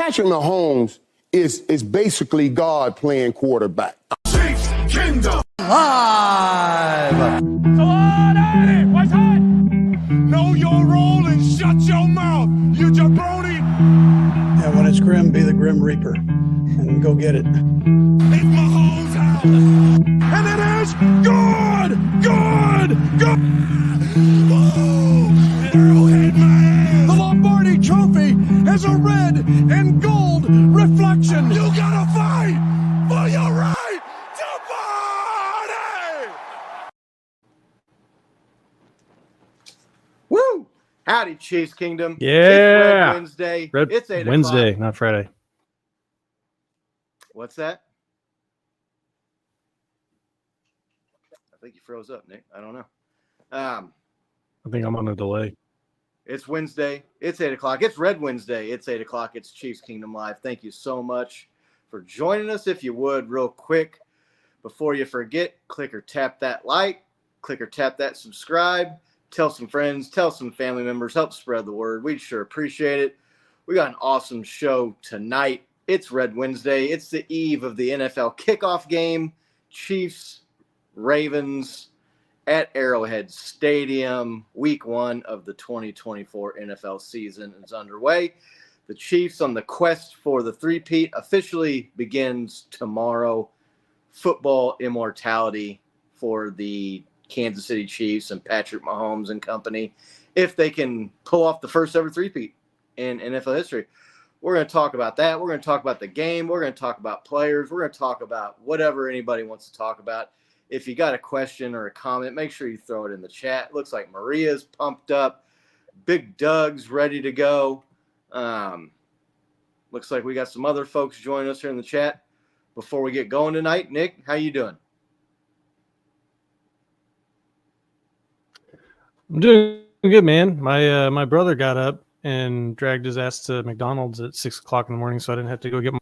Patrick Mahomes is basically God playing quarterback. Chiefs Kingdom Live. So on at it. What's hot? Know your role and shut your mouth, you jabroni. And when it's grim, be the Grim Reaper and go get it. It's Mahomes' house. And it is good. Woo! Arrowhead man. The Lombardi Trophy has a red and gold reflection. You gotta fight for your right to party. Woo! Howdy, Chiefs Kingdom. Yeah. It's Red Wednesday. Red It's 8 Wednesday, o'clock. not Friday. What's that? I think you froze up, Nick. I don't know. I think I'm on a delay. It's Wednesday. It's 8 o'clock. It's Red Wednesday. It's 8 o'clock. It's Chiefs Kingdom Live. Thank you so much for joining us. If you would, real quick, before you forget, click or tap that like, click or tap that subscribe. Tell some friends, tell some family members, help spread the word. We'd sure appreciate it. We got an awesome show tonight. It's Red Wednesday. It's the eve of the NFL Kickoff game. Chiefs, Ravens at Arrowhead Stadium. Week 1 of the 2024 NFL season is underway. The Chiefs on the quest for the three-peat officially begins tomorrow. Football immortality for the Kansas City Chiefs and Patrick Mahomes and company, if they can pull off the first ever three-peat in NFL history. We're going to talk about that. We're going to talk about the game. We're going to talk about players. We're going to talk about whatever anybody wants to talk about. If you got a question or a comment, make sure you throw it in the chat. Looks like Maria's pumped up. Big Doug's ready to go. Looks like we got some other folks joining us here in the chat. Before we get going tonight, Nick, how you doing? I'm doing good, man. My brother got up and dragged his ass to McDonald's at 6 o'clock in the morning, so I didn't have to go get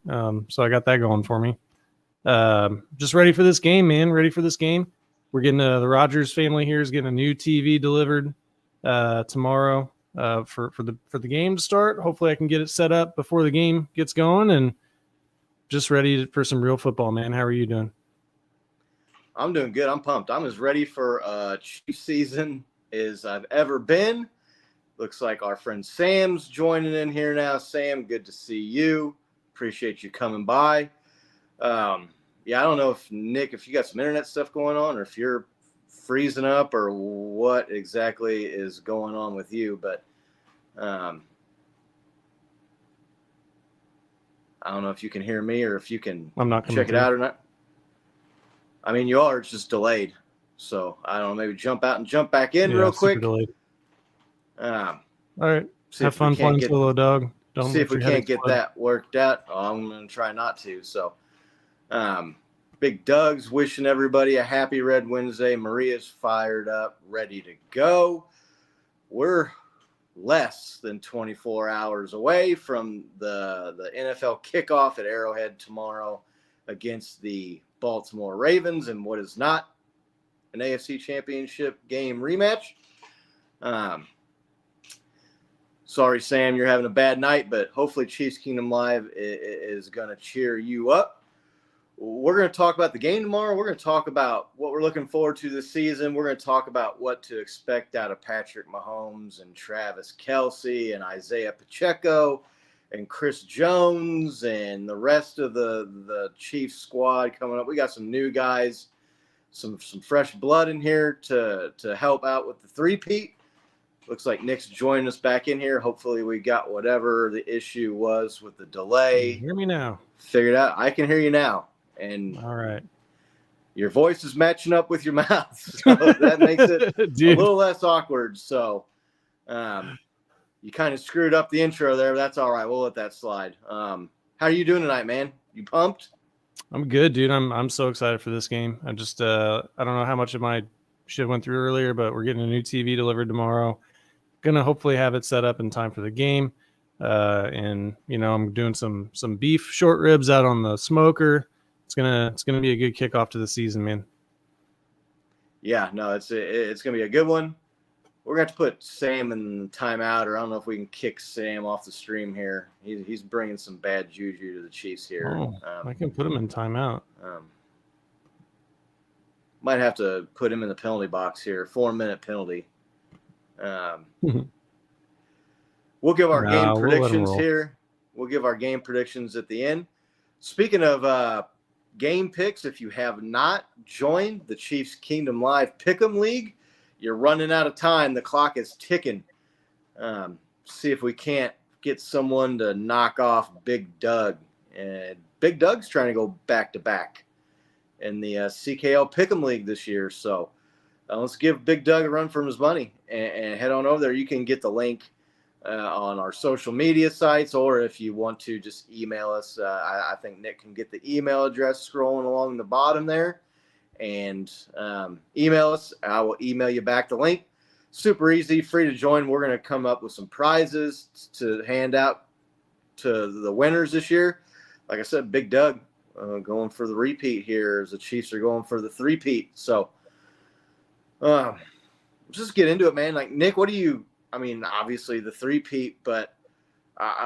so I got that going for me. Just ready for this game, man. Ready for this game. We're getting the Rogers family here is getting a new TV delivered tomorrow for the game to start. Hopefully, I can get it set up before the game gets going, and just ready for some real football, man. How are you doing? I'm doing good. I'm pumped. I'm as ready for Chiefs season as I've ever been. Looks like our friend Sam's joining in here now. Sam, good to see you. Appreciate you coming by. Yeah, I don't know if Nick, if you got some internet stuff going on or if you're freezing up or what exactly is going on with you, but I don't know if you can hear me or if you can check it out or not. I mean, you are, it's just delayed. So I don't know, maybe jump out and jump back in real quick. Delayed. All right. Have fun playing solo dog. Don't see if we can't get that worked out. Oh, I'm going to try not to. So Big Doug's wishing everybody a happy Red Wednesday. Maria's fired up, ready to go. We're less than 24 hours away from the NFL kickoff at Arrowhead tomorrow against the Baltimore Ravens and what is not an AFC Championship game rematch. Sorry, Sam, you're having a bad night, but hopefully Chiefs Kingdom Live is going to cheer you up. We're going to talk about the game tomorrow. We're going to talk about what we're looking forward to this season. We're going to talk about what to expect out of Patrick Mahomes and Travis Kelce and Isaiah Pacheco and Chris Jones and the rest of the Chiefs squad coming up. We got some new guys, some fresh blood in here to help out with the three-peat. Looks like Nick's joining us back in here. Hopefully we got whatever the issue was with the delay. Can you hear me now? Figured out. I can hear you now. And all right, your voice is matching up with your mouth. So that makes it a little less awkward. So you kind of screwed up the intro there. But that's all right. We'll let that slide. How are you doing tonight, man? You pumped? I'm good, dude. I'm so excited for this game. I just I don't know how much of my shit went through earlier, but we're getting a new TV delivered tomorrow. Gonna hopefully have it set up in time for the game. And you know, I'm doing some beef short ribs out on the smoker. It's gonna be a good kickoff to the season, man. Yeah, no, it's gonna be a good one. we're going to have to put Sam in timeout, or I don't know if we can kick Sam off the stream here. He's bringing some bad juju to the Chiefs here. Oh, I can put him in timeout. Might have to put him in the penalty box here. 4-minute penalty. We'll give our game predictions here. We'll give our game predictions at the end. Speaking of game picks, if you have not joined the Chiefs Kingdom Live Pick'em League, you're running out of time. The clock is ticking. See if we can't get someone to knock off Big Doug. And Big Doug's trying to go back-to-back in the CKL Pick'em League this year. So let's give Big Doug a run for his money and head on over there. You can get the link on our social media sites, or if you want to, just email us. I think Nick can get the email address scrolling along the bottom there, and email us. I will email you back the link. Super easy, free to join. We're going to come up with some prizes to hand out to the winners this year. Like I said, Big Doug going for the repeat here, as the Chiefs are going for the three-peat. So just get into it, man. Like, Nick, what do you – I mean, obviously the three-peat, but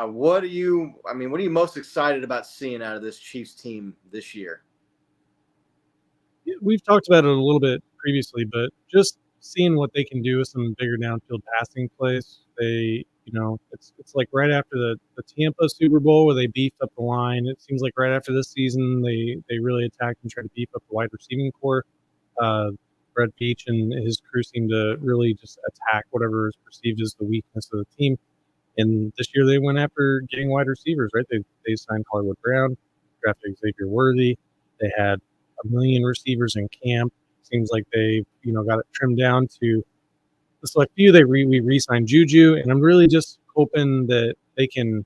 what are you most excited about seeing out of this Chiefs team this year? We've talked about it a little bit previously, but just seeing what they can do with some bigger downfield passing plays. They, it's like right after the Tampa Super Bowl where they beefed up the line. It seems like right after this season, they really attacked and tried to beef up the wide receiving core. Brett Beach and his crew seem to really just attack whatever is perceived as the weakness of the team. And this year they went after getting wide receivers, right? They signed Hollywood Brown, drafted Xavier Worthy. They had 1 million receivers in camp. Seems like they, got it trimmed down to the select few. We re-signed Juju, and I'm really just hoping that they can,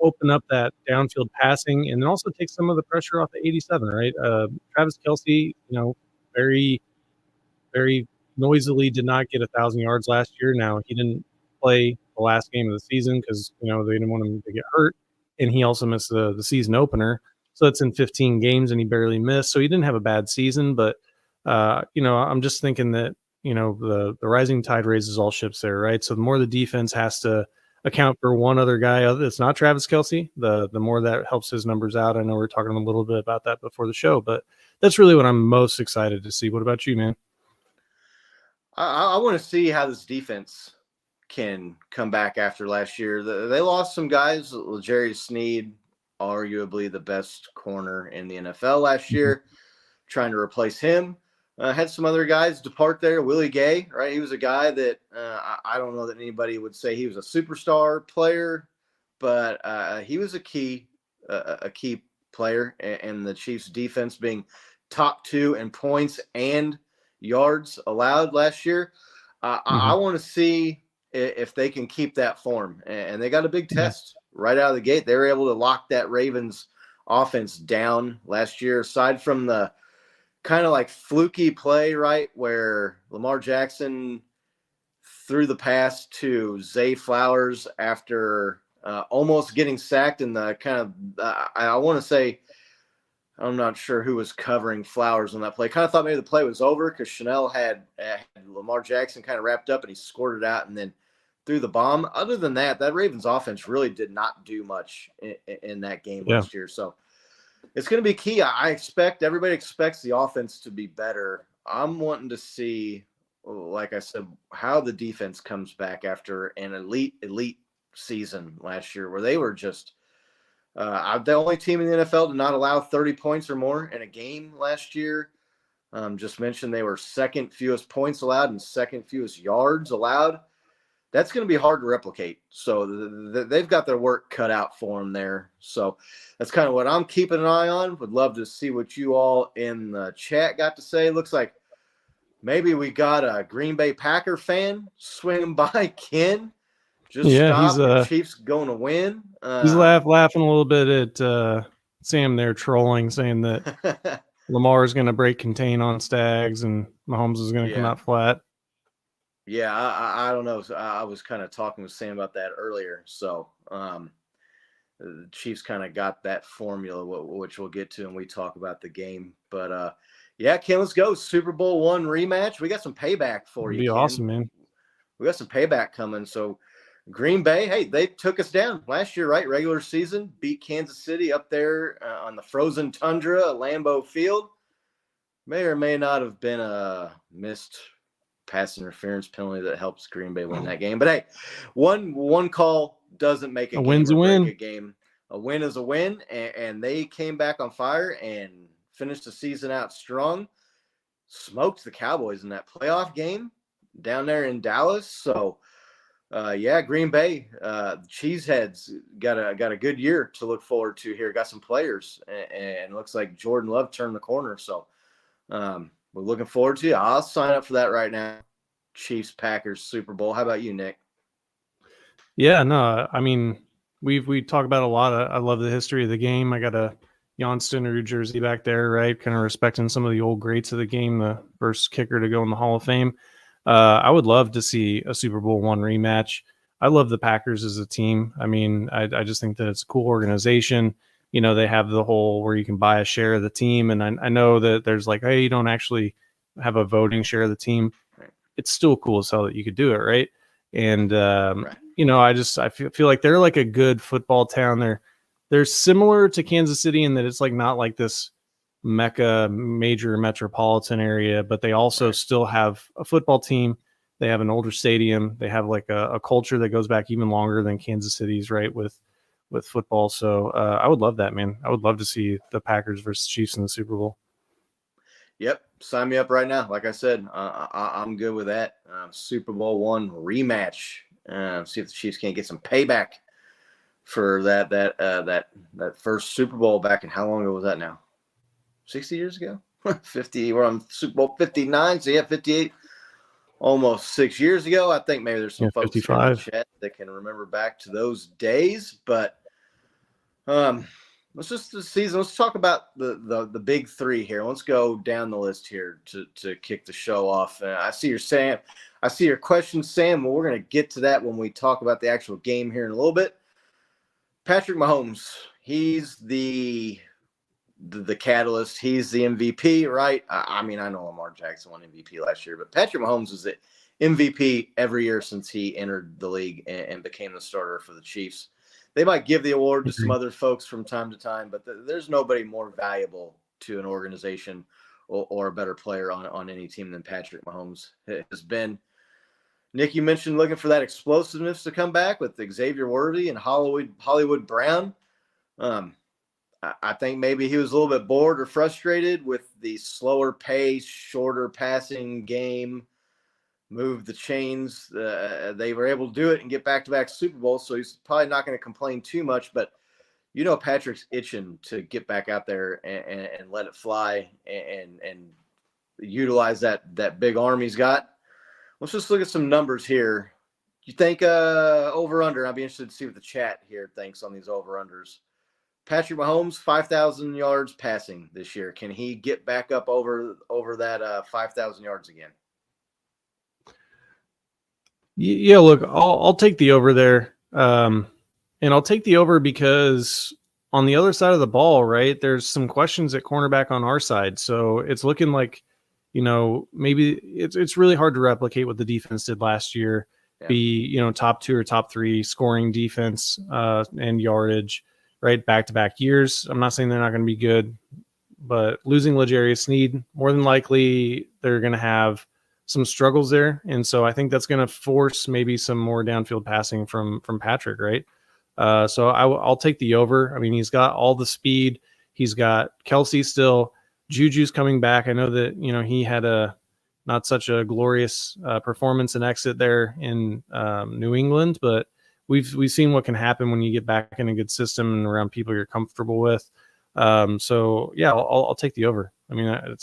open up that downfield passing and then also take some of the pressure off the 87, right? Travis Kelce, very, very noisily did not get 1,000 yards last year. Now, he didn't play the last game of the season because, they didn't want him to get hurt, and he also missed the season opener. So it's in 15 games, and he barely missed. So he didn't have a bad season, but, I'm just thinking that, the rising tide raises all ships there, right? So the more the defense has to account for one other guy that's not Travis Kelce, the more that helps his numbers out. I know we were talking a little bit about that before the show, but that's really what I'm most excited to see. What about you, man? I want to see how this defense can come back after last year. They lost some guys. Jerry Sneed, arguably the best corner in the NFL last year, trying to replace him. Had some other guys depart there. Willie Gay, right? He was a guy that I don't know that anybody would say he was a superstar player, but he was a key player in the Chiefs defense, being top 2 in points and yards allowed last year. I want to see if they can keep that form, and they got a big test right out of the gate. They were able to lock that Ravens offense down last year, aside from the kind of like fluky play, right, where Lamar Jackson threw the pass to Zay Flowers after almost getting sacked in the kind of I want to say, I'm not sure who was covering Flowers on that play. Kind of thought maybe the play was over because Chanel had Lamar Jackson kind of wrapped up, and he scored it out and then threw the bomb. Other than that, that Ravens offense really did not do much in that game last year. So it's going to be key. Everybody expects the offense to be better. I'm wanting to see, like I said, how the defense comes back after an elite season last year where they were just the only team in the NFL to not allow 30 points or more in a game last year. Just mentioned they were second fewest points allowed and second fewest yards allowed. That's going to be hard to replicate. So they've got their work cut out for them there. So that's kind of what I'm keeping an eye on. Would love to see what you all in the chat got to say. Looks like maybe we got a Green Bay Packer fan swinging by. Ken, just stop. The Chiefs going to win. He's laughing a little bit at Sam there trolling, saying that Lamar is going to break contain on Stags and Mahomes is going to come out flat. Yeah, I don't know. I was kind of talking with Sam about that earlier. So the Chiefs kind of got that formula, which we'll get to when we talk about the game. But, Ken, let's go. Super Bowl I rematch. We got some payback for you, It'd be Ken. awesome, man. we got some payback coming. So Green Bay, hey, they took us down last year, right? Regular season, beat Kansas City up there on the frozen tundra at Lambeau Field. May or may not have been a missed pass interference penalty that helps Green Bay win that game. But hey, one call doesn't make a game or break a game. A win is a win, and they came back on fire and finished the season out strong. Smoked the Cowboys in that playoff game down there in Dallas. So, Green Bay, Cheeseheads got a good year to look forward to here. Got some players, and looks like Jordan Love turned the corner. So, we're looking forward to it. I'll sign up for that right now. Chiefs Packers Super Bowl. How about you, Nick? Yeah, no, I mean, we talk about a lot. I love the history of the game. I got a Jan jersey back there, right? Kind of respecting some of the old greats of the game, the first kicker to go in the Hall of Fame. I would love to see a Super Bowl I rematch. I love the Packers as a team. I mean, I just think that it's a cool organization. You know, they have the whole where you can buy a share of the team. And I know that there's like, hey, you don't actually have a voting share of the team. It's still cool as hell that you could do it, right? And, you know, I feel like they're like a good football town. They're similar to Kansas City in that it's like not like this mecca major metropolitan area, but they also still have a football team. They have an older stadium. They have like a culture that goes back even longer than Kansas City's, right? With football. So I would love that, man. I would love to see the Packers versus Chiefs in the Super Bowl. Yep. Sign me up right now. Like I said, I'm good with that. Super Bowl I rematch. See if the Chiefs can't get some payback for that first Super Bowl back in how long ago was that now? 60 years ago? 50. We're on Super Bowl 59. So, 58. Almost 6 years ago. I think maybe there's some folks 55 in the chat that can remember back to those days. But let's just this season. Let's talk about the big three here. Let's go down the list here to kick the show off. I see your question, Sam. Well, we're going to get to that when we talk about the actual game here in a little bit. Patrick Mahomes, he's the catalyst. He's the MVP, right? I mean, I know Lamar Jackson won MVP last year, but Patrick Mahomes is the MVP every year since he entered the league and became the starter for the Chiefs. They might give the award to some other folks from time to time, but there's nobody more valuable to an organization or a better player on any team than Patrick Mahomes has been. Nick, you mentioned looking for that explosiveness to come back with Xavier Worthy and Hollywood Brown. I think maybe he was a little bit bored or frustrated with the slower pace, shorter passing game, move the chains. They were able to do it and get back-to-back Super Bowls, so he's probably not going to complain too much. But, you know, Patrick's itching to get back out there and let it fly and utilize that big arm he's got. Let's just look at some numbers here. You think over-under? I'd be interested to see what the chat here thinks on these over-unders. Patrick Mahomes, 5,000 yards passing this year. Can he get back up over that 5,000 yards again? Yeah, look, I'll take the over there. And I'll take the over because on the other side of the ball, right, there's some questions at cornerback on our side. So it's looking like, you know, maybe it's really hard to replicate what the defense did last year. Yeah. Be, you know, top 2 or top 3 scoring defense and yardage, right, back-to-back years. I'm not saying they're not going to be good, but losing L'Jarius Sneed, more than likely they're going to have some struggles there. And so I think that's going to force maybe some more downfield passing from Patrick, right? So I'll take the over. I mean, he's got all the speed. He's got Kelsey still. Juju's coming back. I know that, you know, he had not such a glorious performance and exit there in New England, but we've seen what can happen when you get back in a good system and around people you're comfortable with. So yeah, I'll take the over. I mean,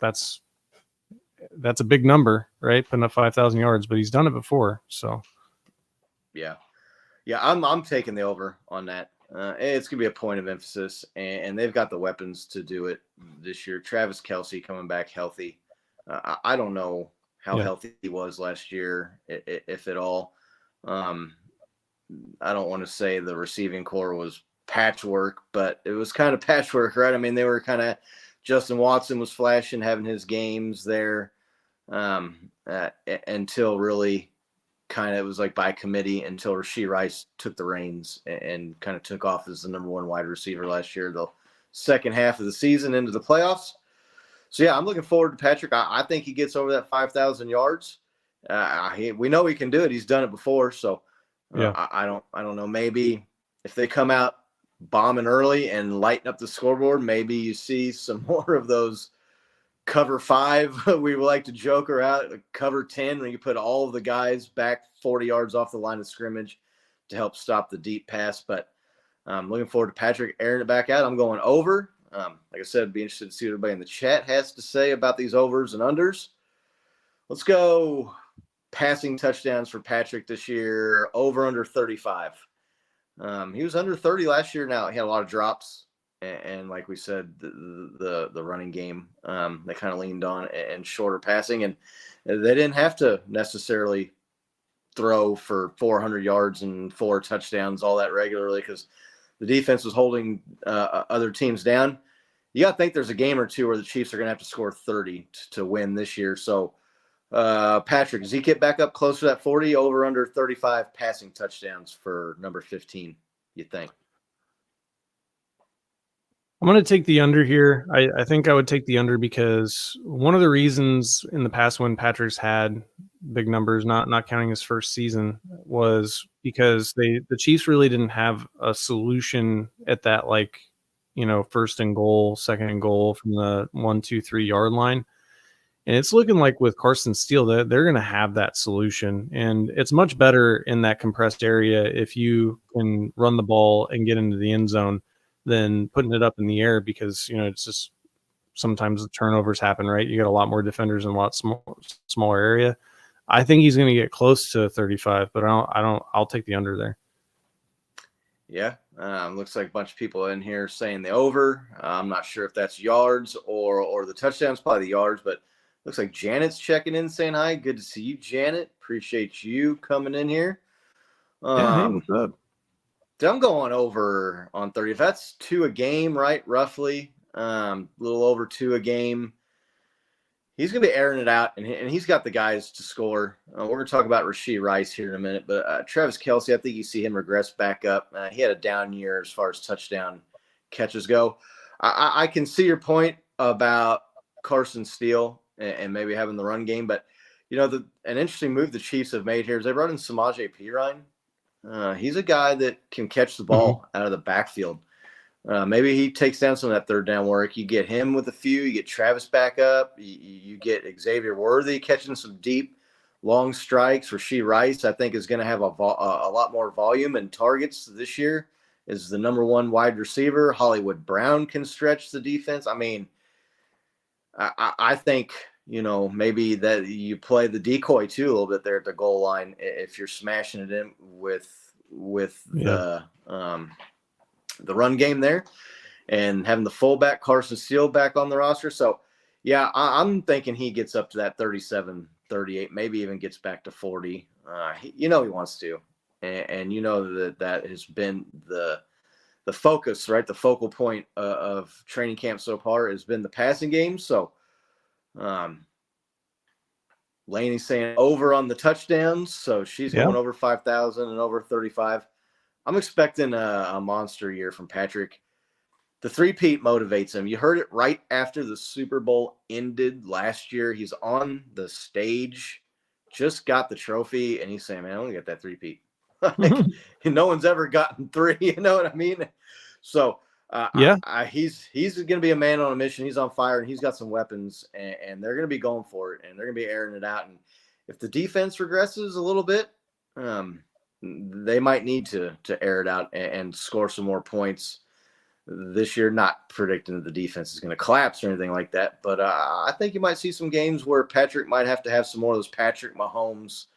that's a big number, right? Putting up 5,000 yards, but he's done it before. So yeah, I'm taking the over on that. It's gonna be a point of emphasis, and they've got the weapons to do it this year. Travis Kelce coming back healthy. I don't know how healthy he was last year, if at all. I don't want to say the receiving core was patchwork, but it was kind of patchwork, right? I mean, they were kind of Justin Watson was flashing, having his games there until really kind of, it was like by committee until Rashee Rice took the reins and kind of took off as the number one wide receiver last year, the second half of the season into the playoffs. So, yeah, I'm looking forward to Patrick. I think he gets over that 5,000 yards. We know he can do it. He's done it before. So, Yeah. I don't know. Maybe if they come out bombing early and lighten up the scoreboard, maybe you see some more of those cover 5. We would like to joke her out. Cover 10 when you put all of the guys back 40 yards off the line of scrimmage to help stop the deep pass. But I'm looking forward to Patrick airing it back out. I'm going over. Like I said, be interested to see what everybody in the chat has to say about these overs and unders. Let's go passing touchdowns for Patrick this year, over under 35. He was under 30 last year. Now he had a lot of drops, and like we said, the running game they kind of leaned on, and shorter passing, and they didn't have to necessarily throw for 400 yards and 4 touchdowns all that regularly because the defense was holding other teams down. You got to think there's a game or two where the Chiefs are going to have to score 30 to win this year. So, Patrick, does he get back up close to that 40, over under 35 passing touchdowns for number 15, you think? I'm going to take the under here. I think I would take the under because one of the reasons in the past when Patrick's had big numbers, not counting his first season, was because the Chiefs really didn't have a solution at that, like, first and goal, second and goal from the 1, 2, 3 yard line. And it's looking like with Carson Steele that they're going to have that solution. And it's much better in that compressed area if you can run the ball and get into the end zone than putting it up in the air because, it's just sometimes the turnovers happen, right? You got a lot more defenders in a lot smaller area. I think he's going to get close to 35, but I'll take the under there. Yeah. Looks like a bunch of people in here saying the over. I'm not sure if that's yards or the touchdowns, probably the yards, but looks like Janet's checking in saying hi. Good to see you, Janet. Appreciate you coming in here. Hey, what's up? I'm going over on 30. If that's 2 a game, right? Roughly, a little over 2 a game. He's going to be airing it out, and he's got the guys to score. We're going to talk about Rashee Rice here in a minute, but Travis Kelce, I think you see him regress back up. He had a down year as far as touchdown catches go. I can see your point about Carson Steele and maybe having the run game, but an interesting move the Chiefs have made here is they brought in Samaje Perine. He's a guy that can catch the ball out of the backfield. Maybe he takes down some of that third down work. You get him with a few. You get Travis back up. You get Xavier Worthy catching some deep, long strikes. Rashee Rice, I think, is going to have a lot more volume and targets this year. Is the number 1 wide receiver. Hollywood Brown can stretch the defense. I mean, I think maybe that you play the decoy too a little bit there at the goal line if you're smashing it in with the run game there and having the fullback Carson Steele back on the roster. So, yeah, I'm thinking he gets up to that 37, 38, maybe even gets back to 40. He wants to. And that has been the focus, right? The focal point of training camp so far has been the passing game. So, Laney's saying over on the touchdowns. So she's going over 5,000 and over 35. I'm expecting a monster year from Patrick. The three-peat motivates him. You heard it right after the Super Bowl ended last year. He's on the stage, just got the trophy, and he's saying, man, I only got that three-peat. No one's ever gotten 3, you know what I mean? So he's going to be a man on a mission. He's on fire, and he's got some weapons, and they're going to be going for it, and they're going to be airing it out. And if the defense regresses a little bit, they might need to air it out and score some more points this year. Not predicting that the defense is going to collapse or anything like that, but I think you might see some games where Patrick might have to have some more of those Patrick Mahomes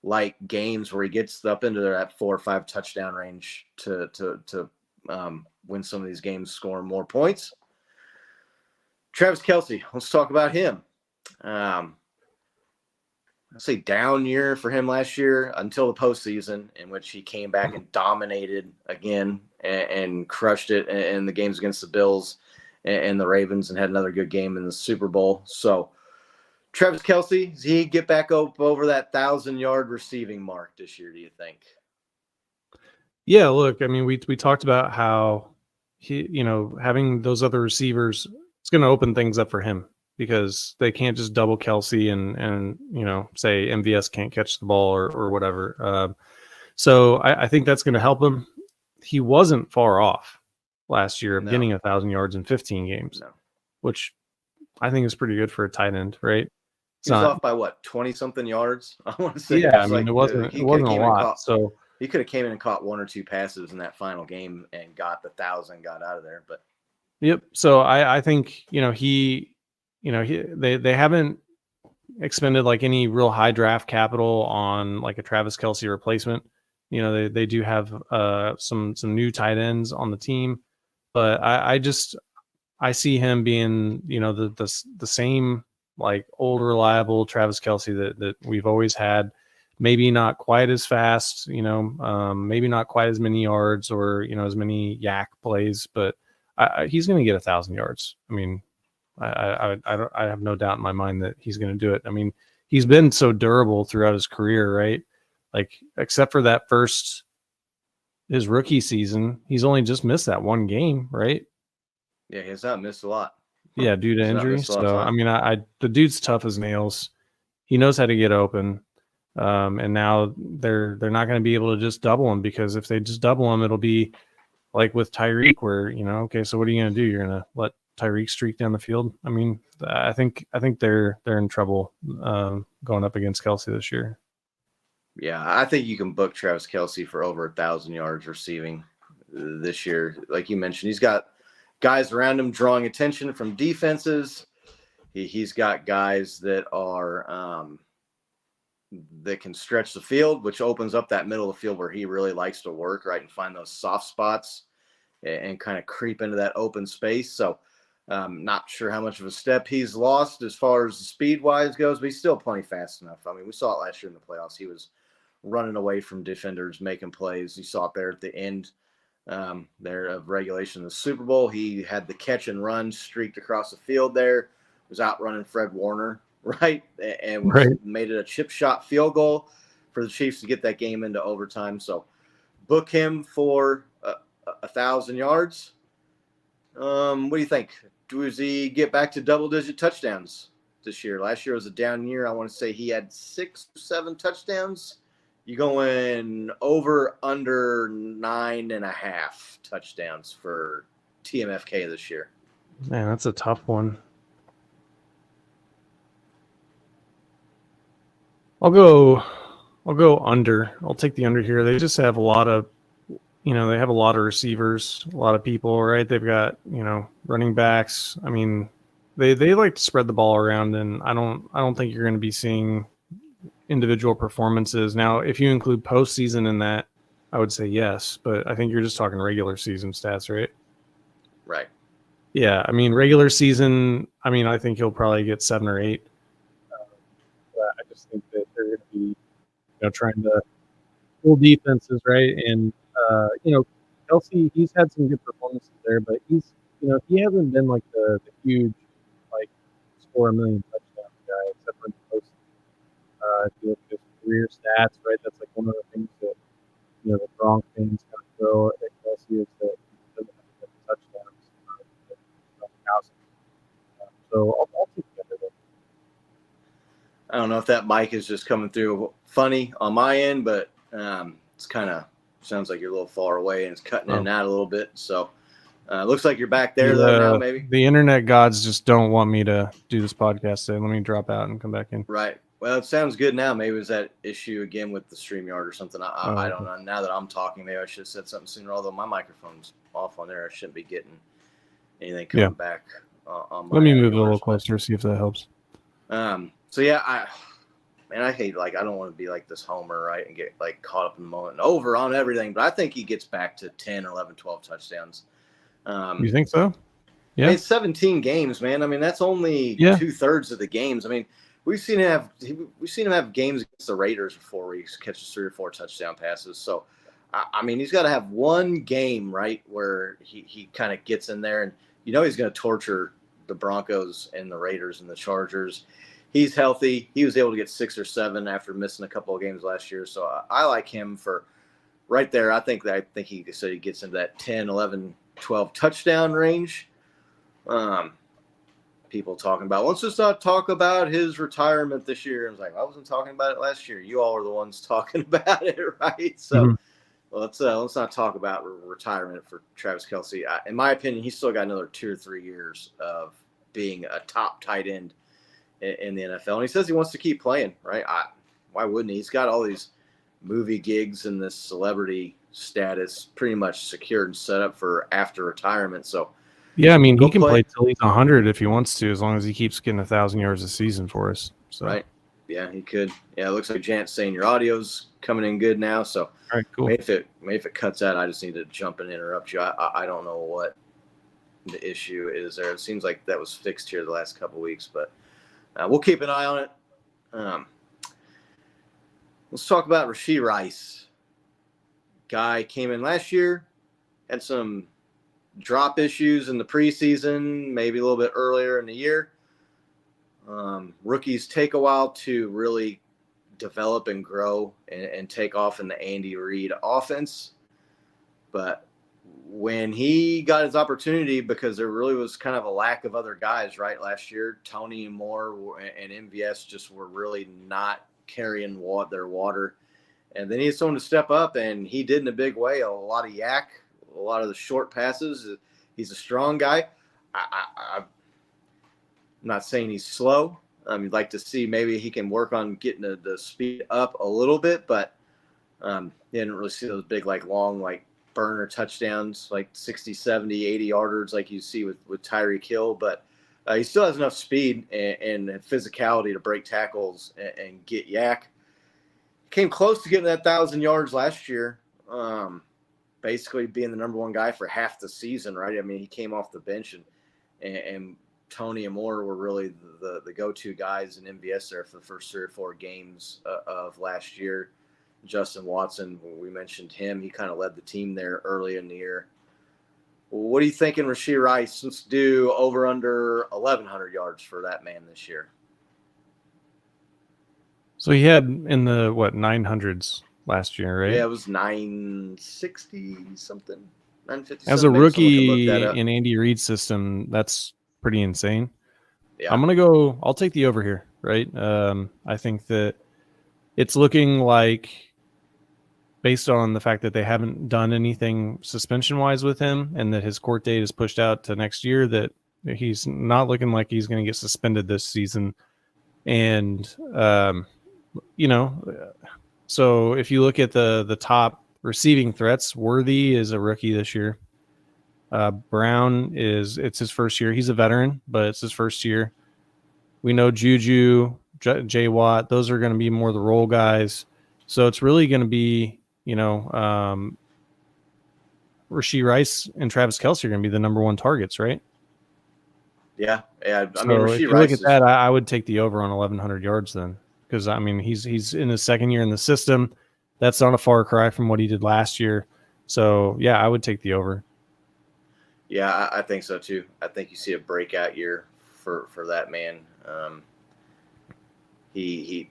like games where he gets up into that 4 or 5 touchdown range to win some of these games, scoring more points. Travis Kelce, let's talk about him. I'd say down year for him last year until the postseason, in which he came back and dominated again and crushed it in the games against the Bills and the Ravens, and had another good game in the Super Bowl. So Travis Kelce, does he get back up over that 1,000-yard receiving mark this year, do you think? Yeah, look, I mean, we talked about how having those other receivers, it's going to open things up for him because they can't just double Kelce and say MVS can't catch the ball or whatever. So I think that's going to help him. He wasn't far off last year of getting 1,000 yards in 15 games, which I think is pretty good for a tight end, right? He was off by what, 20-something yards? I want to say. Yeah, I mean, it wasn't a lot. So he could have came in and caught one or two passes in that final game and got the 1,000, got out of there. But yep. So I think they haven't expended like any real high draft capital on like a Travis Kelce replacement. They do have some new tight ends on the team, but I see him being the same like old reliable Travis Kelce that we've always had. Maybe not quite as fast, maybe not quite as many yards or as many yak plays, but he's going to get 1,000 yards. I mean, I have no doubt in my mind that he's going to do it. I mean, he's been so durable throughout his career, right? Like, except for his rookie season, he's only just missed that one game, right? Yeah, he has not missed a lot. Yeah, due to injury. So, I mean, the dude's tough as nails. He knows how to get open. And now they're not going to be able to just double him, because if they just double him, it'll be like with Tyreek where, okay, so what are you going to do? You're going to let Tyreek streak down the field? I mean, I think they're in trouble going up against Kelce this year. Yeah, I think you can book Travis Kelce for over 1,000 yards receiving this year. Like you mentioned, he's got guys around him drawing attention from defenses. He's got guys that are that can stretch the field, which opens up that middle of the field where he really likes to work, right, and find those soft spots and kind of creep into that open space. So not sure how much of a step he's lost as far as the speed-wise goes, but he's still plenty fast enough. I mean, we saw it last year in the playoffs. He was running away from defenders, making plays. You saw it there at the end there of regulation in the Super Bowl. He had the catch and run, streaked across the field there, was outrunning Fred Warner, right? And made it a chip shot field goal for the Chiefs to get that game into overtime. So book him for 1,000 yards. What do you think? Does he get back to double-digit touchdowns this year? Last year was a down year. I want to say he had 6 or 7 touchdowns. You going over under 9.5 touchdowns for TMFK this year? Man, that's a tough one. I'll go under. I'll take the under here. They just have a lot of, they have a lot of receivers, a lot of people, right? They've got, running backs. I mean, they like to spread the ball around, and I don't think you're going to be seeing individual performances. Now, if you include postseason in that, I would say yes, but I think you're just talking regular season stats, right? Right. Yeah, I mean, regular season, I think he'll probably get 7 or 8. But I just think that they're going to be, trying to pull defenses, right? And, Kelce, he's had some good performances there, but he's, he hasn't been like the huge, like, score a million touchdowns guy, except for the post. If you look at his career stats, right, that's like one of the things that, the Gronk fans kind of throw at Kelce is that he doesn't have to get touchdowns. So I'll take the under there. I don't know if that mic is just coming through funny on my end, but it's kind of sounds like you're a little far away and it's cutting in and out a little bit. So looks like you're back there though now, maybe. The internet gods just don't want me to do this podcast today. Let me drop out and come back in. Right. Well, it sounds good now. Maybe it was that issue again with the StreamYard or something. I don't know. Now that I'm talking, maybe I should have said something sooner, although my microphone's off on there. I shouldn't be getting anything coming back on my Let me move a little closer, see if that helps. So, yeah, I hate, like, I don't want to be like this homer, right, and get, like, caught up in the moment and over on everything, but I think he gets back to 10, 11, 12 touchdowns. You think so? Yeah. It's 17 games, man. I mean, that's only 2/3 of the games. I mean, we've seen him have games against the Raiders before where he catches 3 or 4 touchdown passes. So, I mean, he's got to have one game, right, where he kind of gets in there, and he's going to torture the Broncos and the Raiders and the Chargers. he's healthy. He was able to get 6 or 7 after missing a couple of games last year. So I like him for right there. I think he said he gets into that 10, 11, 12 touchdown range. People talking about, let's just not talk about his retirement this year. I was like, I wasn't talking about it last year. You all are the ones talking about it, right? So let's not talk about retirement for Travis Kelce. In my opinion, he's still got another 2 or 3 years of being a top tight end in the NFL. And he says he wants to keep playing, right? Why wouldn't he? He's got all these movie gigs and this celebrity status pretty much secured and set up for after retirement. So, yeah, I mean, he can play till he's 100 if he wants to, as long as he keeps getting 1,000 yards a season for us. So. Right. Yeah, he could. Yeah, it looks like Jan's saying your audio's coming in good now. So, all right, cool. Maybe if it cuts out, I just need to jump and interrupt you. I don't know what the issue is there. It seems like that was fixed here the last couple of weeks, but we'll keep an eye on it. Let's talk about Rashee Rice. Guy came in last year, had some drop issues in the preseason, maybe a little bit earlier in the year. Rookies take a while to really develop and grow and take off in the Andy Reid offense. But when he got his opportunity, because there really was kind of a lack of other guys, right, last year, Tony and Moore and MVS just were really not carrying their water. And then he had someone to step up, and he did in a big way. A lot of yak, a lot of the short passes. He's a strong guy. I'm not saying he's slow. You'd like to see maybe he can work on getting the speed up a little bit, but you didn't really see those big, long, burner touchdowns, 60, 70, 80 yarders like you see with Tyreek Hill. But he still has enough speed and physicality to break tackles and get yak. Came close to getting that 1,000 yards last year, basically being the number one guy for half the season, right? I mean, he came off the bench, and Tony and Moore were really the go-to guys in MVS there for the first 3 or 4 games of last year. Justin Watson, we mentioned him. He kind of led the team there early in the year. What are you thinking, Rashee Rice? Let's do over under 1,100 yards for that man this year. So he had in the 900s last year, right? Yeah, it was 960 something, 950. As a rookie in Andy Reid's system, that's pretty insane. Yeah. I'll take the over here, right? I think that it's looking like, based on the fact that they haven't done anything suspension-wise with him and that his court date is pushed out to next year, that he's not looking like he's going to get suspended this season. And, so if you look at the top receiving threats, Worthy is a rookie this year. Brown it's his first year. He's a veteran, but it's his first year. We know Juju, J. Watt, those are going to be more the role guys. So it's really going to be, Rashee Rice and Travis Kelce are going to be the number one targets, right? Yeah. I So mean, Rashee if you Rice look at that, I would take the over on 1,100 yards then, because I mean he's in his second year in the system. That's not a far cry from what he did last year. So yeah, I would take the over. Yeah, I think so too. I think you see a breakout year for that man. He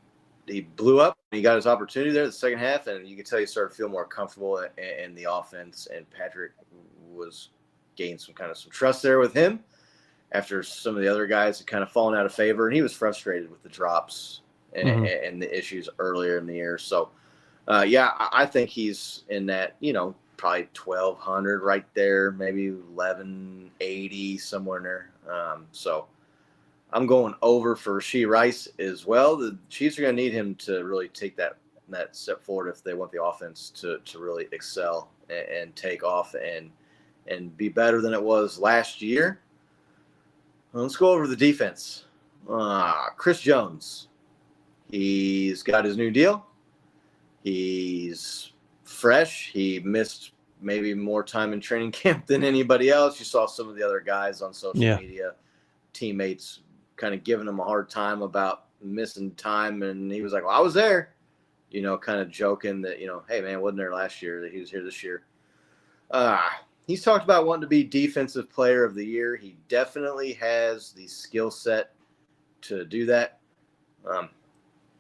blew up. He got his opportunity there in the second half, and you could tell he started to feel more comfortable in the offense. And Patrick was gained some trust there with him after some of the other guys had kind of fallen out of favor, and he was frustrated with the drops and the issues earlier in the year. So, I think he's in that, probably 1,200 right there, maybe 1,180 somewhere in there. So I'm going over for Rashee Rice as well. The Chiefs are going to need him to really take that step forward if they want the offense to really excel and take off and be better than it was last year. Let's go over the defense. Chris Jones. He's got his new deal. He's fresh. He missed maybe more time in training camp than anybody else. You saw some of the other guys on social media, teammates kind of giving him a hard time about missing time. And he was like, well, I was there, kind of joking that, hey, man, wasn't there last year, that he was here this year. He's talked about wanting to be Defensive Player of the Year. He definitely has the skill set to do that.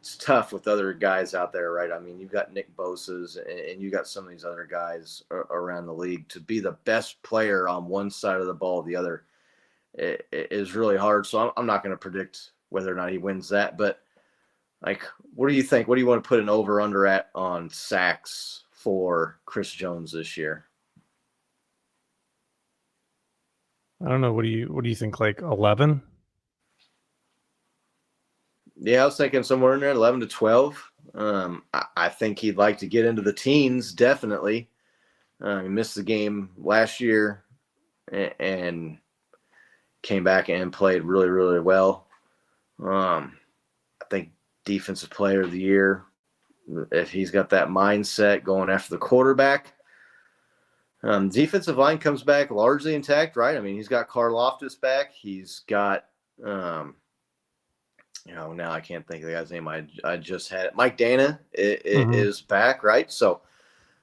It's tough with other guys out there, right? I mean, you've got Nick Bosa's and you got some of these other guys around the league. To be the best player on one side of the ball, the other is really hard. So I'm not going to predict whether or not he wins that. But, like, what do you think? What do you want to put an over-under at on sacks for Chris Jones this year? I don't know. What do you think? Like 11? Yeah, I was thinking somewhere in there, 11 to 12. I think he'd like to get into the teens, definitely. He missed the game last year and came back and played really, really well. I think defensive player of the year, if he's got that mindset going after the quarterback. Defensive line comes back largely intact, right? I mean, he's got Karlaftis back. He's got now I can't think of the guy's name. I just had it. Mike Dana is back, right? So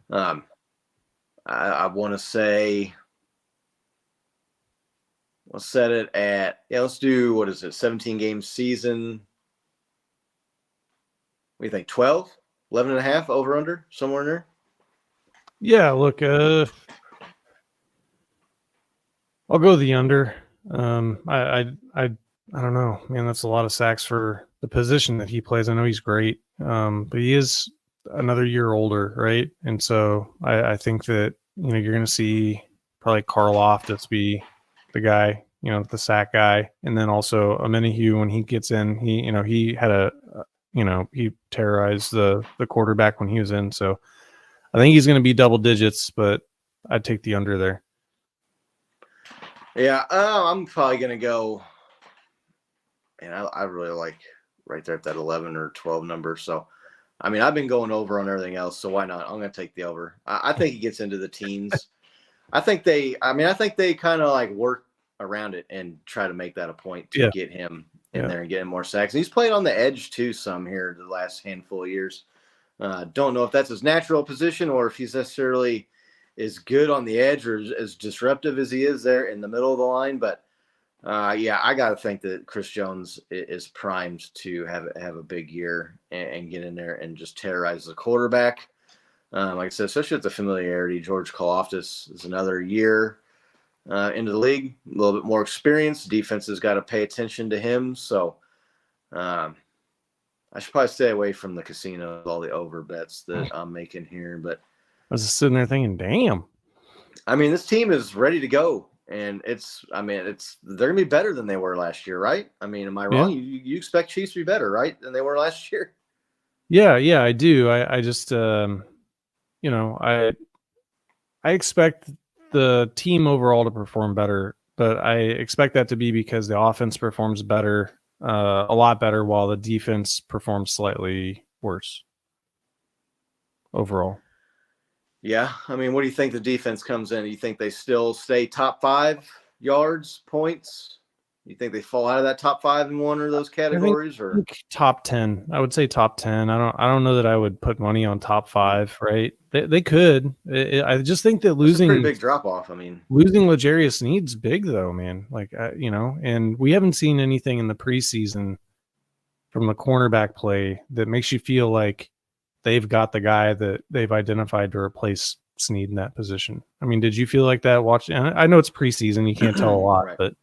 I want to say, let's set it at, let's do, what is it, 17-game season. What do you think, 12? 11 and a half, over, under, somewhere in there? Yeah, look, I'll go the under. I don't know, man. That's a lot of sacks for the position that he plays. I know he's great, but he is another year older, right? And so I think that you're going to see probably Karlaftis be the guy, the sack guy, and then also Amenahue when he gets in. He had he terrorized the quarterback when he was in. So I think he's going to be double digits, but I'd take the under there. Yeah, I'm probably going to go. And I really like right there at that 11 or 12 number. So, I mean, I've been going over on everything else, so why not? I'm going to take the over. I think he gets into the teens. I think they kind of like work around it and try to make that a point to get him in there and get him more sacks. And he's played on the edge too some here the last handful of years. Don't know if that's his natural position or if he's necessarily as good on the edge or as disruptive as he is there in the middle of the line, but I got to think that Chris Jones is primed to have a big year and get in there and just terrorize the quarterback. Like I said, especially with the familiarity, George Karlaftis is another year into the league, a little bit more experience. Defense has got to pay attention to him. So I should probably stay away from the casino with all the over bets that I'm making here. But I was just sitting there thinking, damn. I mean, this team is ready to go. And they're gonna be better than they were last year, right? I mean, am I wrong? Yeah. You expect Chiefs to be better, right, than they were last year? Yeah, I do. I just I expect the team overall to perform better, but I expect that to be because the offense performs better, a lot better, while the defense performs slightly worse overall. Yeah, I mean, what do you think the defense comes in? You think they still stay top 5 yards, points? You think they fall out of that top 5 in one of those categories, I think top 10? I would say top 10. I don't know that I would put money on top 5. Right? They could. I just think that losing a pretty big drop off. I mean, losing L'Jarius Sneed's big though, man. Like and we haven't seen anything in the preseason from the cornerback play that makes you feel like they've got the guy that they've identified to replace Sneed in that position. I mean, did you feel like that watching? I know it's preseason, you can't tell a lot, right. But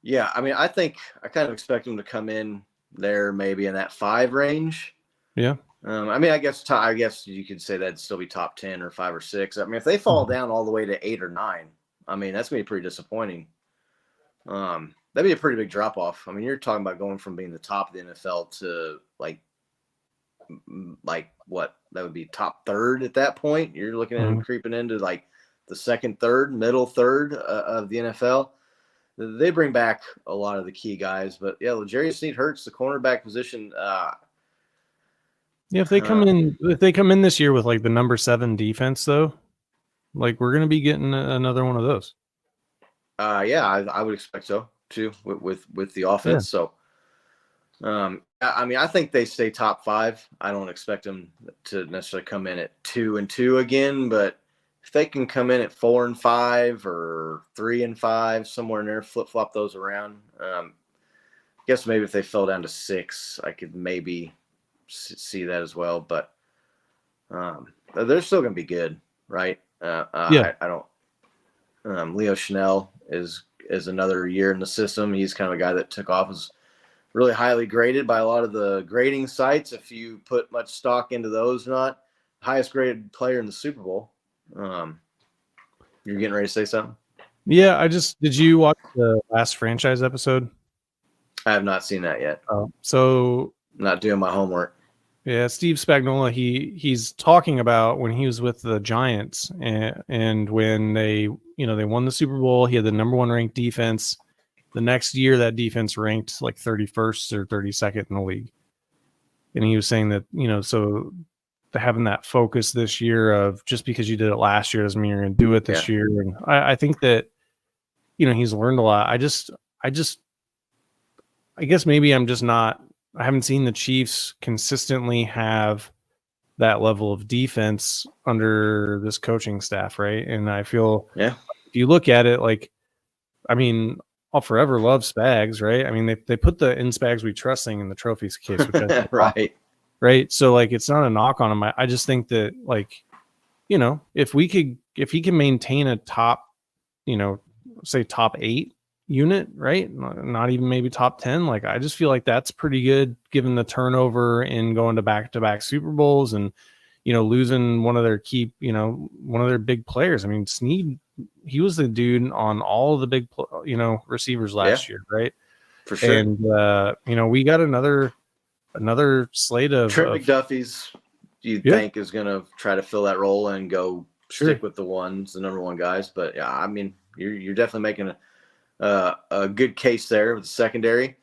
yeah, I mean, I think I kind of expect them to come in there maybe in that 5 range. Yeah. I mean, I guess you could say that'd still be top 10 or 5 or 6. I mean, if they fall down all the way to 8 or 9, I mean, that's gonna be pretty disappointing. That'd be a pretty big drop off. I mean, you're talking about going from being the top of the NFL to like what? That would be top 3rd at that point. You're looking at creeping into like the 2nd, 3rd, middle 3rd of the NFL. They bring back a lot of the key guys, but yeah, L'Jarius Sneed hurts the cornerback position. If they come in this year with like the number 7 defense, though, like we're gonna be getting another one of those. I would expect so too with the offense. Yeah. So, I mean, I think they stay top 5. I don't expect them to necessarily come in at 2-2 again, but if they can come in at 4-5 or 3-5, somewhere in there, flip flop those around. guess maybe if they fell down to 6, I could maybe see that as well. But they're still going to be good, right? Yeah. I don't. Leo Chanel is another year in the system. He's kind of a guy that took off, was really highly graded by a lot of the grading sites. If you put much stock into those, not highest graded player in the Super Bowl. You're getting ready to say something? Yeah, did you watch the last franchise episode? I have not seen that yet. So I'm not doing my homework. yeah, Steve Spagnuolo, he's talking about when he was with the Giants and when they won the Super Bowl, he had the number 1 ranked defense. The next year that defense ranked like 31st or 32nd in the league. And he was saying that, so having that focus this year of just because you did it last year doesn't mean you're going to do it this year. And I think that, he's learned a lot. I guess maybe I haven't seen the Chiefs consistently have that level of defense under this coaching staff, right? And I feel if you look at it, like, I mean, I'll forever love Spags, right? I mean, they put the in Spags we trust thing in the trophies case, which I think right. So like, it's not a knock on him. I just think that, like, if he can maintain a top, say top 8 unit, right? Not even maybe top 10. Like, I just feel like that's pretty good given the turnover in going to back-to-back Super Bowls and, losing one of their one of their big players. I mean, Snead, he was the dude on all of the big, receivers last year, right? For sure. And, we got another slate of Trent McDuffie's, you think, is going to try to fill that role and go stick with the number 1 guys. But yeah, I mean, you're definitely making a good case there with the secondary.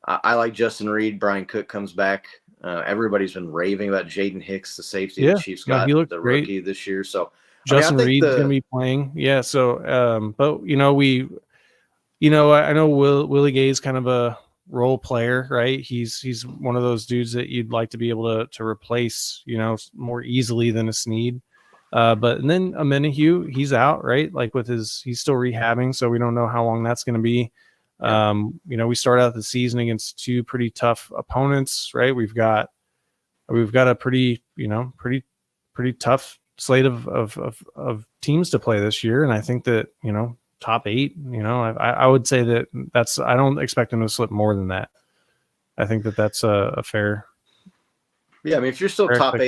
I like Justin Reed. Brian Cook comes back. Everybody's been raving about Jaden Hicks, the safety the Chiefs got, the rookie this year. So Justin Reed's going to be playing. Yeah. So, but I know Willie Gay's kind of a role player, right? He's one of those dudes that you'd like to be able to replace, more easily than a Snead. And then Amenahue, he's out, right? Like he's still rehabbing, so we don't know how long that's going to be. We start out the season against 2 pretty tough opponents, right? We've got a pretty tough slate of teams to play this year, and I think that top 8. I would say that I don't expect them to slip more than that. I think that's a fair. Yeah, I mean, if you're still top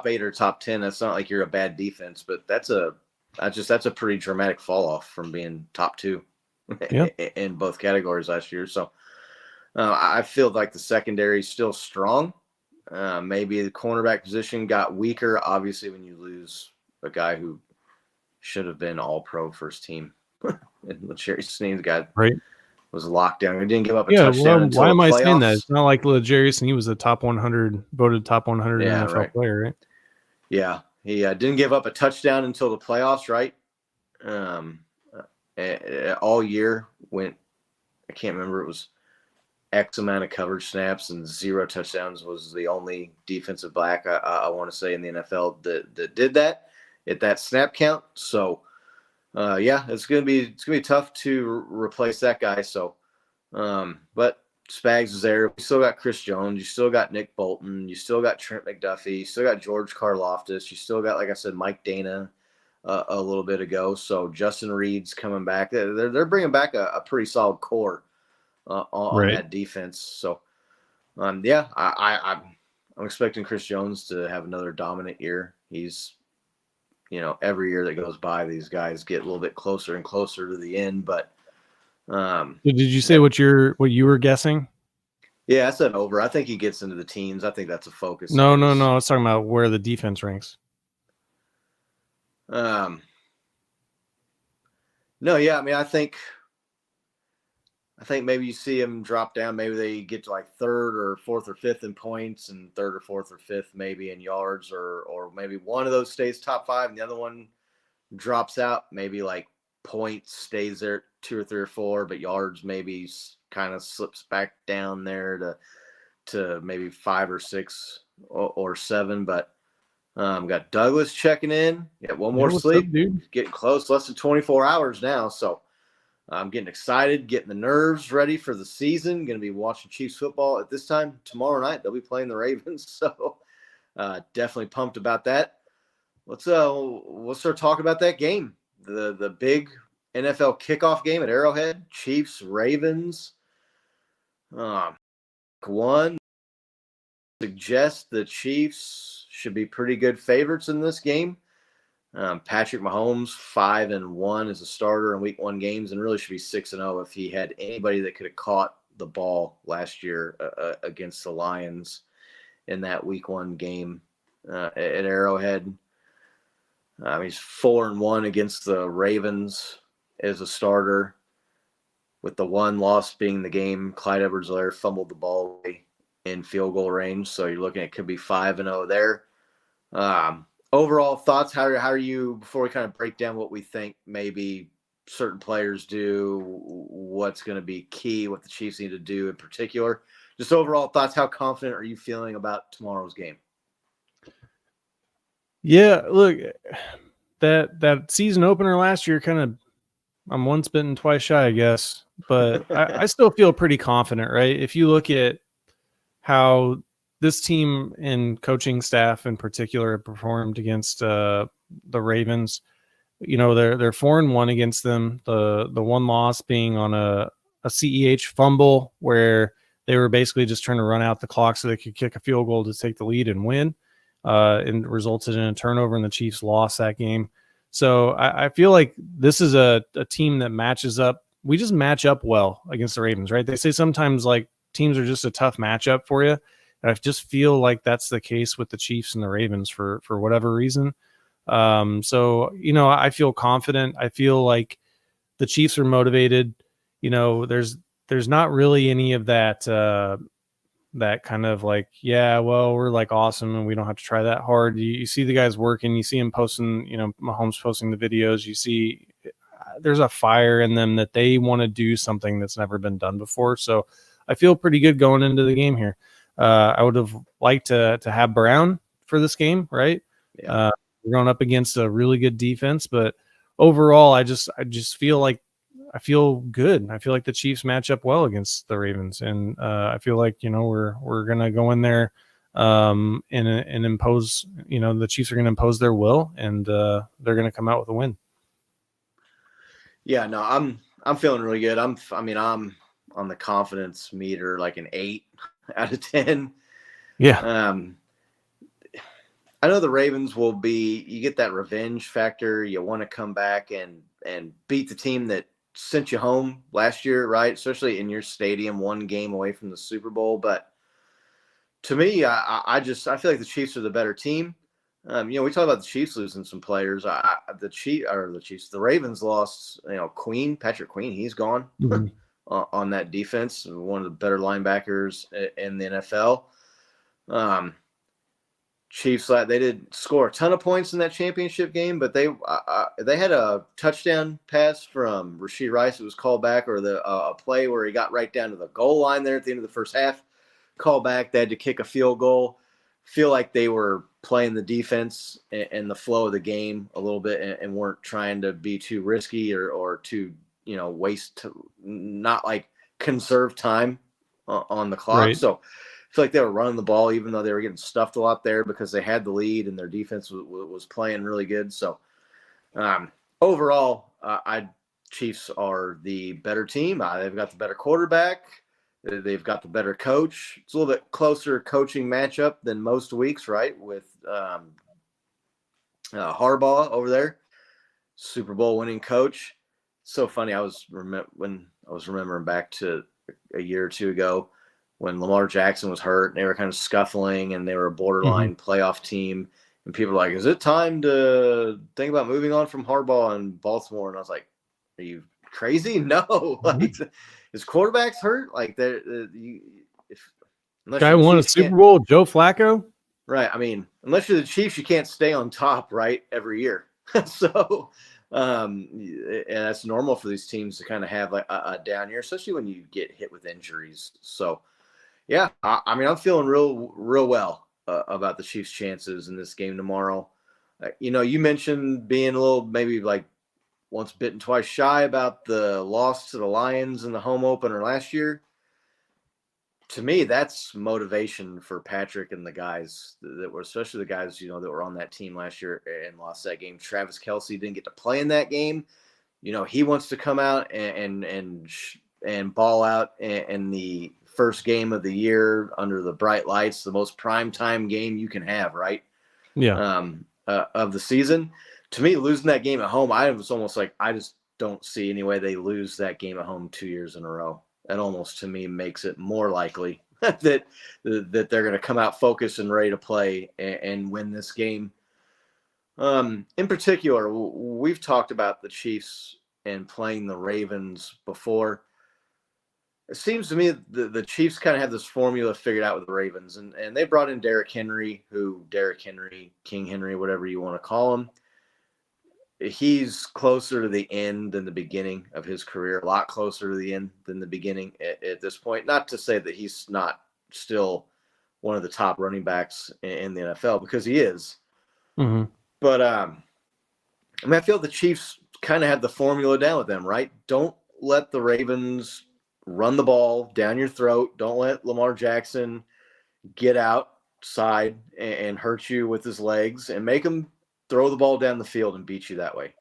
8 or top 10, that's not like you're a bad defense, but that's a pretty dramatic fall off from being top 2 in both categories last year. So I feel like the secondary is still strong. Maybe the cornerback position got weaker, obviously, when you lose a guy who should have been all-pro first team. And L'Jarius Sneed was locked down. He didn't give up a touchdown until why am the I saying that? playoffs. It's not like L'Jarius Sneed was a top 100, voted top 100 NFL player, right? Yeah, he didn't give up a touchdown until the playoffs, right? All year went, I can't remember, it was X amount of coverage snaps and 0 touchdowns. Was the only defensive back I want to say in the NFL that did that at that snap count. So it's gonna be tough to replace that guy. So but Spags is there. We still got Chris Jones. You still got Nick Bolton. You still got Trent McDuffie. You still got George Karlaftis. You still got, like I said, Mike Dana a little bit ago. So Justin Reed's coming back. They're bringing back a pretty solid core on that defense. So I'm expecting Chris Jones to have another dominant year. He's every year that goes by, these guys get a little bit closer and closer to the end. But did you say what you were guessing? Yeah, I said over. I think he gets into the teens. I think that's a focus. No. I was talking about where the defense ranks. No, yeah. I mean, I think maybe you see him drop down. Maybe they get to like 3rd or 4th or 5th in points, and 3rd or 4th or 5th maybe in yards, or maybe one of those stays top 5 and the other one drops out. Maybe like points stays there 2 or 3 or 4, but yards maybe kind of slips back down there to maybe 5 or 6 or 7. But got Douglas checking in. One more sleep, dude. Getting close, less than 24 hours now. So I'm getting excited, getting the nerves ready for the season. Going to be watching Chiefs football at this time tomorrow night. They'll be playing the Ravens, so definitely pumped about that. Let's start talking about that game, the big NFL kickoff game at Arrowhead. Chiefs Ravens. One suggests the Chiefs should be pretty good favorites in this game. Patrick Mahomes 5-1 as a starter in Week 1 games, and really should be 6-0 if he had anybody that could have caught the ball last year against the Lions in that Week 1 game at Arrowhead. He's 4-1 against the Ravens as a starter, with the one loss being the game Clyde Edwards-Helaire fumbled the ball away in field goal range. So you're looking at could be 5-0 there. Overall thoughts, how are you, before we kind of break down what we think maybe certain players do, what's going to be key, what the Chiefs need to do in particular, just overall thoughts, how confident are you feeling about tomorrow's game? Yeah, look, that season opener last year kind of, I'm once bitten, twice shy, I guess, but I still feel pretty confident, right? If you look at how this team and coaching staff in particular have performed against the Ravens, they're 4-1 against them. The one loss being on a CEH fumble where they were basically just trying to run out the clock so they could kick a field goal to take the lead and win, and resulted in a turnover, and the Chiefs lost that game. So I feel like this is a team that matches up. We just match up well against the Ravens, right? They say sometimes like teams are just a tough matchup for you. And I just feel like that's the case with the Chiefs and the Ravens for whatever reason. So, I feel confident. I feel like the Chiefs are motivated. There's not really any of that, that kind of like, yeah, well, we're like awesome and we don't have to try that hard. You see the guys working, you see him posting, Mahomes posting the videos, you see there's a fire in them that they want to do something that's never been done before. So I feel pretty good going into the game here. I would have liked to have Brown for this game, right? Yeah. We're going up against a really good defense, but overall, I just feel like I feel good. I feel like the Chiefs match up well against the Ravens, and I feel like we're gonna go in there and impose. The Chiefs are gonna impose their will, and they're gonna come out with a win. Yeah, no, I'm feeling really good. I'm on the confidence meter like an 8 out of 10. Yeah. I know the Ravens will be, you get that revenge factor. You want to come back and beat the team that sent you home last year, right? Especially in your stadium, one game away from the Super Bowl. But to me, I feel like the Chiefs are the better team. We talk about the Chiefs losing some players. The Ravens lost, Patrick Queen, he's gone. Mm-hmm. On that defense, one of the better linebackers in the NFL. Chiefs, they did score a ton of points in that championship game, but they had a touchdown pass from Rashee Rice. It was called back, or a play where he got right down to the goal line there at the end of the first half. Called back. They had to kick a field goal. Feel like they were playing the defense and the flow of the game a little bit, and weren't trying to be too risky or too waste, not like conserve time on the clock. Right. So I feel like they were running the ball, even though they were getting stuffed a lot there because they had the lead and their defense was playing really good. So overall, Chiefs are the better team. They've got the better quarterback. They've got the better coach. It's a little bit closer coaching matchup than most weeks, right? With Harbaugh over there, Super Bowl winning coach. So funny. When I was remembering back to a year or two ago when Lamar Jackson was hurt and they were kind of scuffling and they were a borderline playoff team, and people were like, "Is it time to think about moving on from Harbaugh and Baltimore?" And I was like, "Are you crazy? No, like his quarterback's hurt. Like Guy won a Super Bowl, Joe Flacco. Right. I mean, unless you're the Chiefs, you can't stay on top, right, every year. So, and that's normal for these teams to kind of have like a down year, especially when you get hit with injuries. So, yeah, I'm feeling real well about the Chiefs' chances in this game tomorrow. You mentioned being a little maybe like once bitten, twice shy about the loss to the Lions in the home opener last year. To me, that's motivation for Patrick and the guys that were, especially the guys, that were on that team last year and lost that game. Travis Kelce didn't get to play in that game. He wants to come out and ball out in the first game of the year under the bright lights, the most prime time game you can have, right? Yeah. Of the season. To me, losing that game at home, I was almost like, I just don't see any way they lose that game at home 2 years in a row. That almost, to me, makes it more likely that they're going to come out focused and ready to play and win this game. In particular, we've talked about the Chiefs and playing the Ravens before. It seems to me the Chiefs kind of have this formula figured out with the Ravens, and they brought in King Henry, whatever you want to call him. He's closer to the end than the beginning of his career, a lot closer to the end than the beginning at this point. Not to say that he's not still one of the top running backs in the NFL, because he is. Mm-hmm. But I feel the Chiefs kind of have the formula down with them, right? Don't let the Ravens run the ball down your throat. Don't let Lamar Jackson get outside and hurt you with his legs, and make him throw the ball down the field and beat you that way.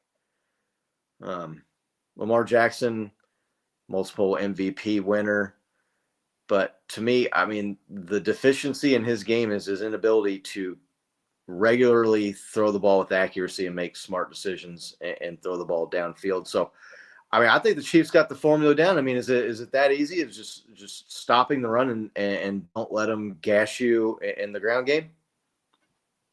Lamar Jackson, multiple MVP winner. But to me, the deficiency in his game is his inability to regularly throw the ball with accuracy and make smart decisions and throw the ball downfield. So, I think the Chiefs got the formula down. Is it that easy? It's just stopping the run and don't let them gash you in the ground game?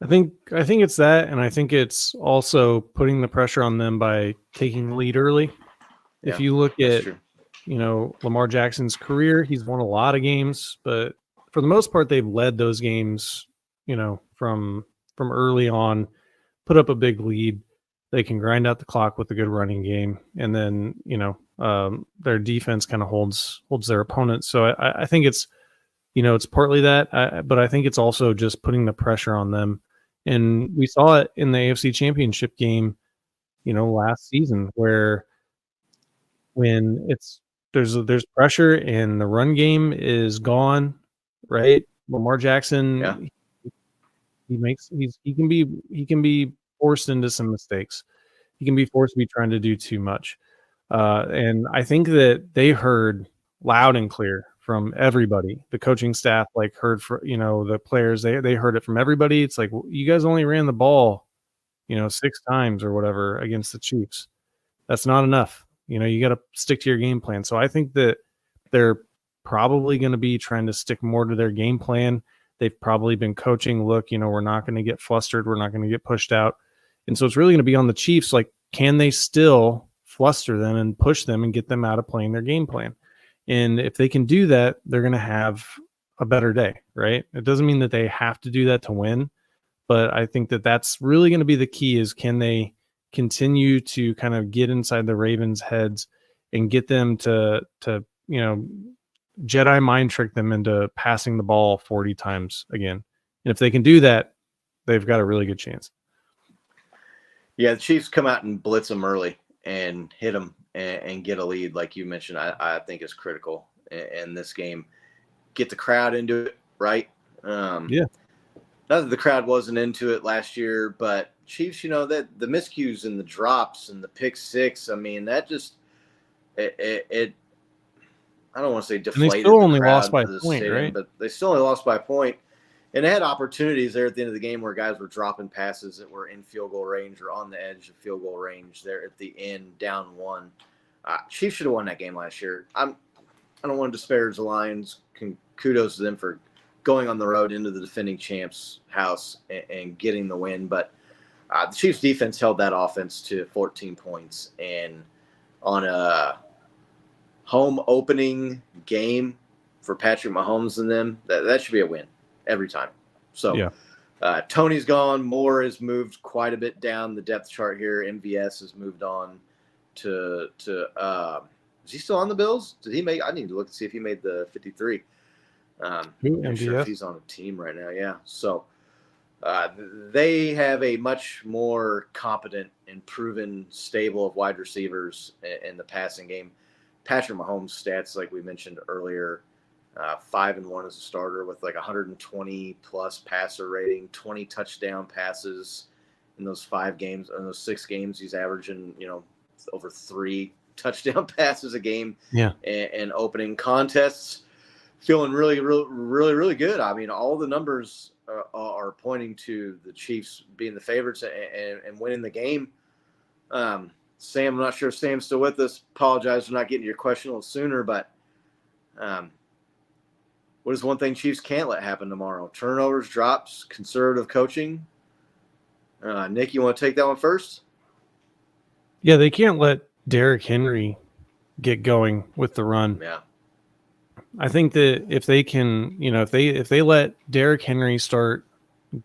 I think it's that, and I think it's also putting the pressure on them by taking the lead early. Yeah, if you look at, true. Lamar Jackson's career, he's won a lot of games, but for the most part, they've led those games, from early on, put up a big lead. They can grind out the clock with a good running game, and then, their defense kind of holds their opponents. So I think it's, it's partly that, but I think it's also just putting the pressure on them. And we saw it in the AFC Championship game, last season, where when there's pressure and the run game is gone, right? Lamar Jackson, Yeah. he can be forced into some mistakes. He can be forced to be trying to do too much. And I think that they heard loud and clear from everybody. The coaching staff heard for the players. They heard it from everybody. It's like, you guys only ran the ball 6 times or whatever against the Chiefs. That's not enough. You got to stick to your game plan. So I think that they're probably going to be trying to stick more to their game plan. They've probably been coaching, look, we're not going to get flustered, we're not going to get pushed out. And so it's really going to be on the Chiefs, can they still fluster them and push them and get them out of playing their game plan? And if they can do that, they're going to have a better day, right? It doesn't mean that they have to do that to win, but I think that that's really going to be the key, is can they continue to kind of get inside the Ravens' heads and get them to Jedi mind trick them into passing the ball 40 times again. And if they can do that, they've got a really good chance. Yeah, the Chiefs come out and blitz them early and hit them and get a lead, like you mentioned, I think is critical in this game. Get the crowd into it, right? Yeah. Not that the crowd wasn't into it last year, but Chiefs, that the miscues and the drops and the pick six, that just it I don't want to say deflated. And they still only the crowd lost by a point, stadium, right? But they still only lost by a point. And they had opportunities there at the end of the game where guys were dropping passes that were in field goal range or on the edge of field goal range there at the end, down one. Chiefs should have won that game last year. I don't want to disparage the Lions. Kudos to them for going on the road into the defending champs' house and getting the win. But the Chiefs' defense held that offense to 14 points. And on a home opening game for Patrick Mahomes and them, that should be a win every time. So yeah. Tony's gone. Moore has moved quite a bit down the depth chart here. MVS has moved on to is he still on the Bills? Did he make? I need to look and see if he made the 53. I'm sure if he's on a team right now. Yeah. So They have a much more competent and proven stable of wide receivers in the passing game. Patrick Mahomes' stats, like we mentioned earlier, 5-1 as a starter with like 120 plus passer rating, 20 touchdown passes in those 5 games. In those 6 games, he's averaging, over 3 touchdown passes a game. Yeah. And opening contests, feeling really, really, really, really good. I mean, all the numbers are pointing to the Chiefs being the favorites and winning the game. Sam, I'm not sure if Sam's still with us. Apologize for not getting to your question a little sooner, but what is one thing Chiefs can't let happen tomorrow? Turnovers, drops, conservative coaching. Nick, you want to take that one first? Yeah, they can't let Derrick Henry get going with the run. Yeah. I think that if they can, if they let Derrick Henry start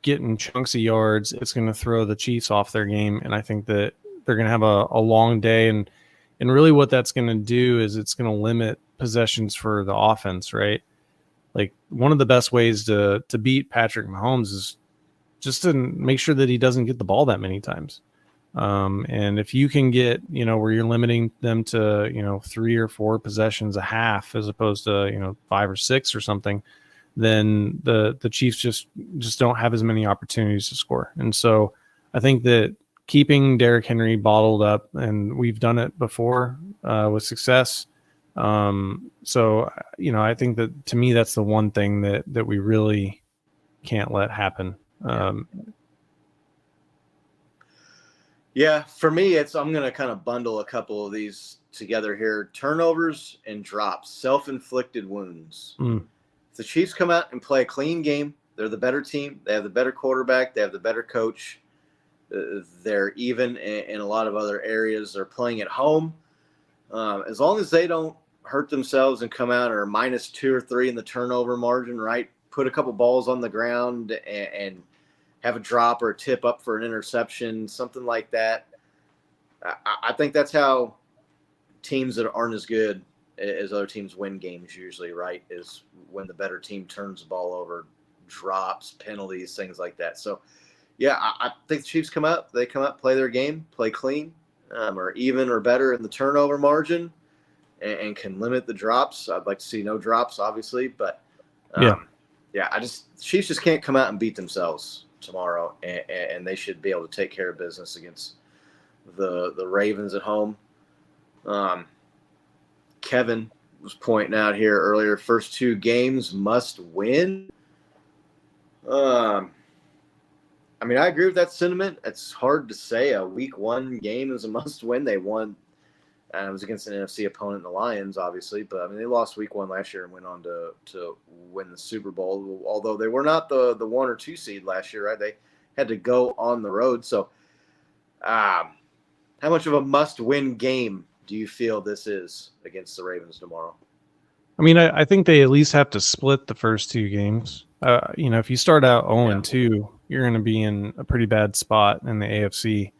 getting chunks of yards, it's going to throw the Chiefs off their game, and I think that they're going to have a long day, and really what that's going to do is it's going to limit possessions for the offense, right? Like one of the best ways to beat Patrick Mahomes is just to make sure that he doesn't get the ball that many times. And if you can get, where you're limiting them to, 3 or 4 possessions a half as opposed to, 5 or 6 or something, then the Chiefs just don't have as many opportunities to score. And so I think that keeping Derrick Henry bottled up, and we've done it before with success. So, I think that to me, that's the one thing that we really can't let happen. Yeah, for me, I'm going to kind of bundle a couple of these together here. Turnovers and drops, self-inflicted wounds. If the Chiefs come out and play a clean game, they're the better team. They have the better quarterback. They have the better coach. They're even in a lot of other areas. They're playing at home. As long as they don't hurt themselves and come out or -2 or 3 in the turnover margin, right? Put a couple balls on the ground and have a drop or a tip up for an interception, something like that. I think that's how teams that aren't as good as other teams win games usually, right? Is when the better team turns the ball over, drops, penalties, things like that. So, yeah, I think the Chiefs come out, play their game, play clean, or even or better in the turnover margin, and can limit the drops. I'd like to see no drops, obviously, but Chiefs just can't come out and beat themselves tomorrow, and they should be able to take care of business against the Ravens at home. Kevin was pointing out here earlier, first 2 games must win. I agree with that sentiment. It's hard to say a week 1 game is a must win. They won. It was against an NFC opponent, the Lions, obviously. But, they lost week 1 last year and went on to win the Super Bowl, although they were not the 1 or 2 seed last year, right? They had to go on the road. So how much of a must-win game do you feel this is against the Ravens tomorrow? I think they at least have to split the first 2 games. If you start out 0-2, you're going to be in a pretty bad spot in the AFC.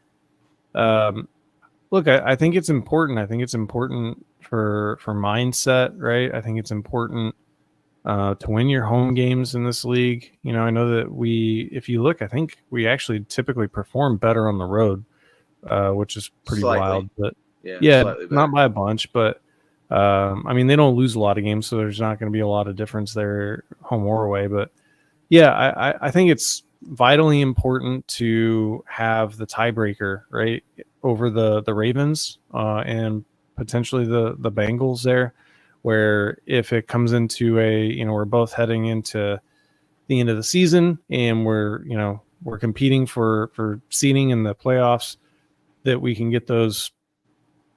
Look, I think it's important. I think it's important for mindset, right? I think it's important to win your home games in this league. I know that if you look, I think we actually typically perform better on the road, which is pretty wild. But not by a bunch, but they don't lose a lot of games, so there's not going to be a lot of difference there, home or away. But yeah, I think it's vitally important to have the tiebreaker, right, over the Ravens and potentially the Bengals there, where if it comes into we're both heading into the end of the season and we're competing for seeding in the playoffs, that we can get those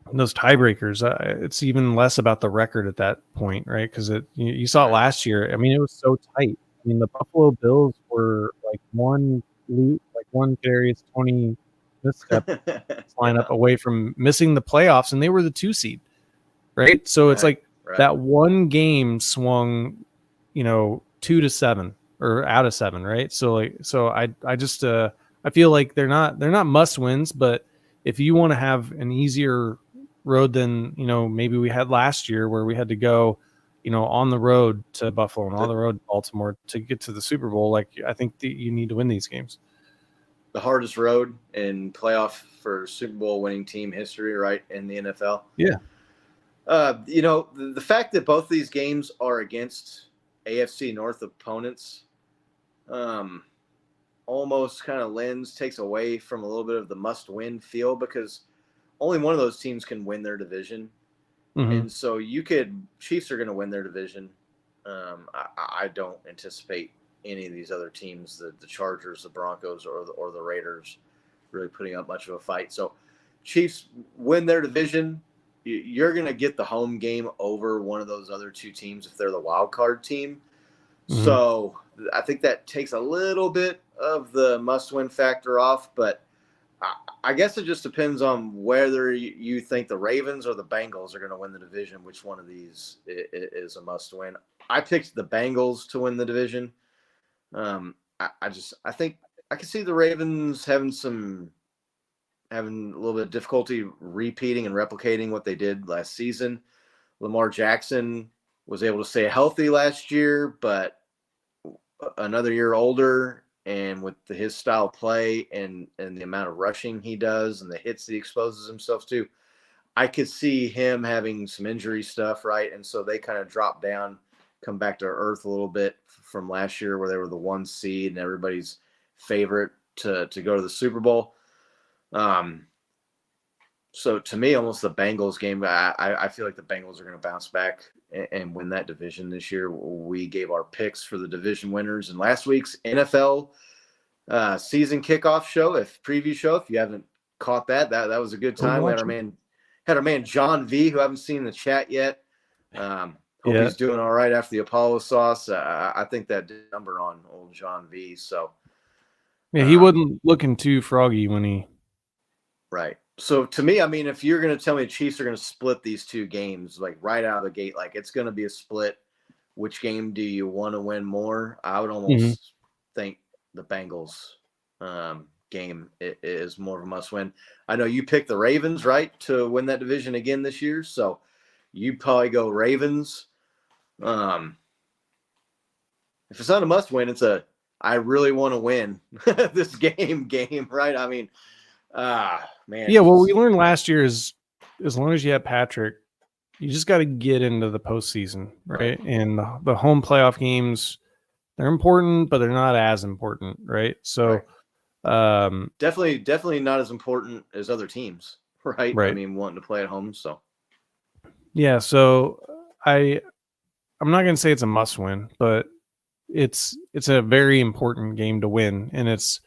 tiebreakers. It's even less about the record at that point, right? Because you saw it last year. It was so tight. The Buffalo Bills were like one Darius 20 misstep lineup away from missing the playoffs, and they were the 2 seed, right? So it's that one game swung, 2-7 or out of 7, right? So I just I feel like they're not must wins, but if you want to have an easier road than maybe we had last year, where we had to go on the road to Buffalo and on the road to Baltimore to get to the Super Bowl. Like, I think that you need to win these games. The hardest road in playoff for Super Bowl winning team history, right, in the NFL. Yeah. The fact that both these games are against AFC North opponents almost kind of takes away from a little bit of the must-win feel, because only one of those teams can win their division. Mm-hmm. And so Chiefs are going to win their division. I don't anticipate any of these other teams, the Chargers, the Broncos, or the Raiders, really putting up much of a fight. So Chiefs win their division. You're going to get the home game over one of those other two teams if they're the wild card team. Mm-hmm. So I think that takes a little bit of the must-win factor off, but I guess it just depends on whether you think the Ravens or the Bengals are going to win the division. Which one of these is a must-win? I picked the Bengals to win the division. I think I can see the Ravens having a little bit of difficulty repeating and replicating what they did last season. Lamar Jackson was able to stay healthy last year, but another year older, and with his style of play and the amount of rushing he does and the hits he exposes himself to, I could see him having some injury stuff, right? And so they kind of drop down, come back to earth a little bit from last year where they were the 1 seed and everybody's favorite to go to the Super Bowl. So to me, almost the Bengals game, I feel like the Bengals are going to bounce back and win that division this year. We gave our picks for the division winners in last week's NFL season kickoff preview show. If you haven't caught that was a good time. We had our man John V, who I haven't seen in the chat yet. Hope he's doing all right after the Apollo sauce. I think that did a number on old John V. So yeah, he wasn't looking too froggy when he. Right. So to me, I mean, if you're going to tell me the Chiefs are going to split these two games, like right out of the gate, like it's going to be a split. Which game do you want to win more? I would almost think the Bengals game is more of a must win. I know you picked the Ravens, right, to win that division again this year. So you probably go Ravens. If it's not a must win, it's I really want to win this game, right? I mean, man. Yeah, what we learned last year is as long as you have Patrick, you just got to get into the postseason, right? And the home playoff games, they're important, but they're not as important, right? So definitely not as important as other teams, right? I mean, wanting to play at home. So yeah, so I'm not going to say it's a must win, but it's a very important game to win, and it's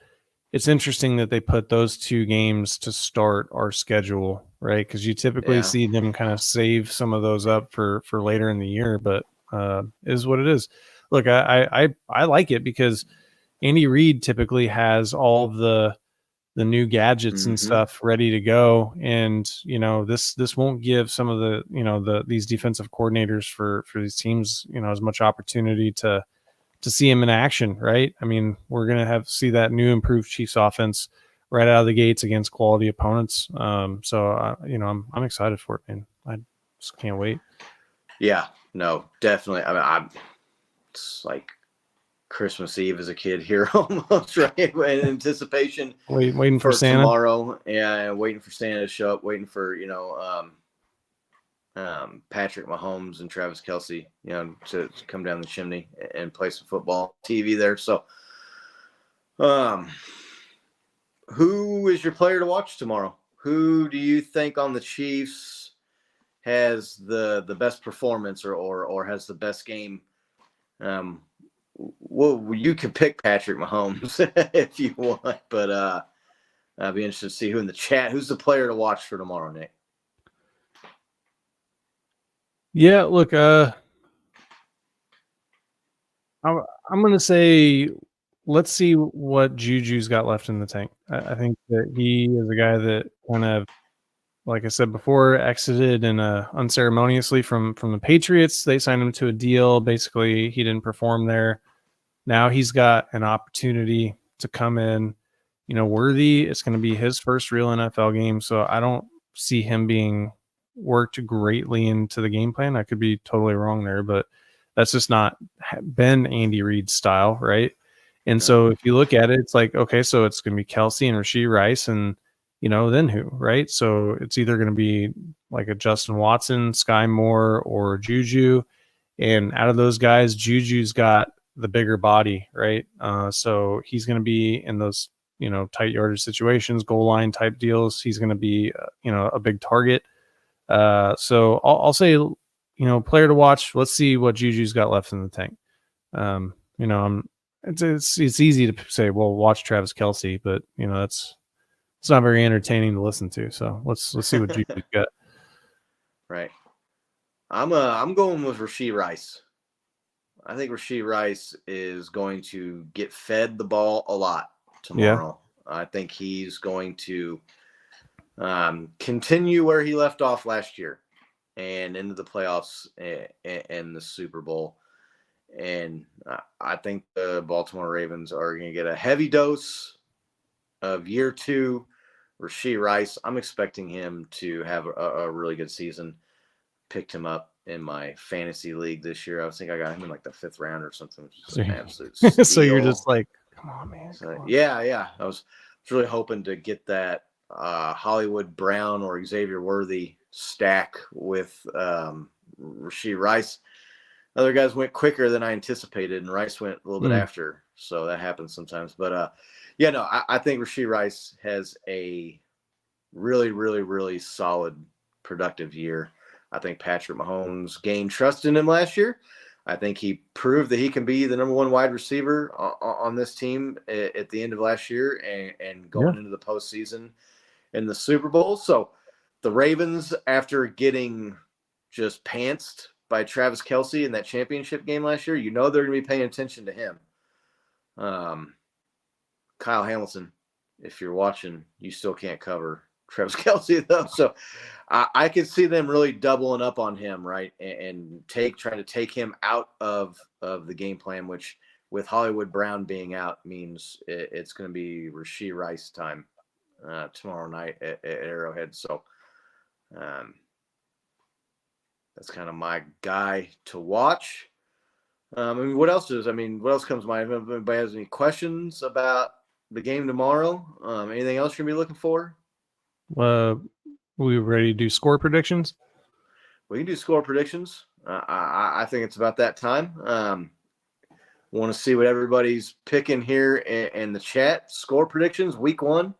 interesting that they put those two games to start our schedule, right? Because you typically see them kind of save some of those up for later in the year, but it is what it is. Look, I like it because Andy Reid typically has all the new gadgets and stuff ready to go, and this won't give some of the these defensive coordinators for these teams as much opportunity to see him in action, right? I mean, we're going to see that new improved Chiefs offense right out of the gates against quality opponents. So I'm excited for it, man. I just can't wait. Yeah, no, definitely. I mean, it's like Christmas Eve as a kid here almost, right? In anticipation. Waiting for Santa tomorrow. Yeah, waiting for Santa to show up, waiting for, Patrick Mahomes and Travis Kelce, to come down the chimney and play some football TV there. So, who is your player to watch tomorrow? Who do you think on the Chiefs has the best performance or has the best game? Well, you can pick Patrick Mahomes if you want, but I'd be interested to see who in the chat. Who's the player to watch for tomorrow, Nick? Yeah, look, I'm going to say let's see what Juju's got left in the tank. I think that he is a guy that kind of, like I said before, exited unceremoniously from the Patriots. They signed him to a deal. Basically, he didn't perform there. Now he's got an opportunity to come in, worthy. It's going to be his first real NFL game, so I don't see him being worked greatly into the game plan. I could be totally wrong there, but that's just not been Andy Reid's style, right? And so if you look at it, it's like, okay, so it's going to be Kelsey and Rashee Rice, and then who, right? So it's either going to be like a Justin Watson, Sky Moore, or Juju. And out of those guys, Juju's got the bigger body, right? So he's going to be in those, tight yardage situations, goal line type deals. He's going to be, a big target. So I'll say, player to watch. Let's see what Juju's got left in the tank. It's easy to say, well, watch Travis Kelce, but it's not very entertaining to listen to. So let's see what Juju's got. Right. I'm going with Rashee Rice. I think Rashee Rice is going to get fed the ball a lot tomorrow. Yeah. I think he's going to continue where he left off last year and into the playoffs and the Super Bowl. And I think the Baltimore Ravens are going to get a heavy dose of year 2. Rashee Rice, I'm expecting him to have a really good season. Picked him up in my fantasy league this year. I think I got him in like the 5th round or something, which is an absolute steal. So you're just like, come on, man. Come on. Yeah. I was really hoping to get that Hollywood Brown or Xavier Worthy stack with Rashee Rice. Other guys went quicker than I anticipated, and Rice went a little bit after. So that happens sometimes. But I think Rashee Rice has a really, really, really solid, productive year. I think Patrick Mahomes gained trust in him last year. I think he proved that he can be the number 1 wide receiver on this team at the end of last year and going into the postseason in the Super Bowl. So the Ravens, after getting just pantsed by Travis Kelce in that championship game last year, they're going to be paying attention to him. Kyle Hamilton, if you're watching, you still can't cover Travis Kelce, though. So I could see them really doubling up on him, right, and trying to take him out of the game plan, which with Hollywood Brown being out means it's going to be Rashee Rice time tomorrow night at Arrowhead. So that's kind of my guy to watch. What else comes to mind? If anybody has any questions about the game tomorrow, anything else you're going to be looking for? We ready to do score predictions? We can do score predictions. I think it's about that time. Want to see what everybody's picking here in the chat. Score predictions, week 1,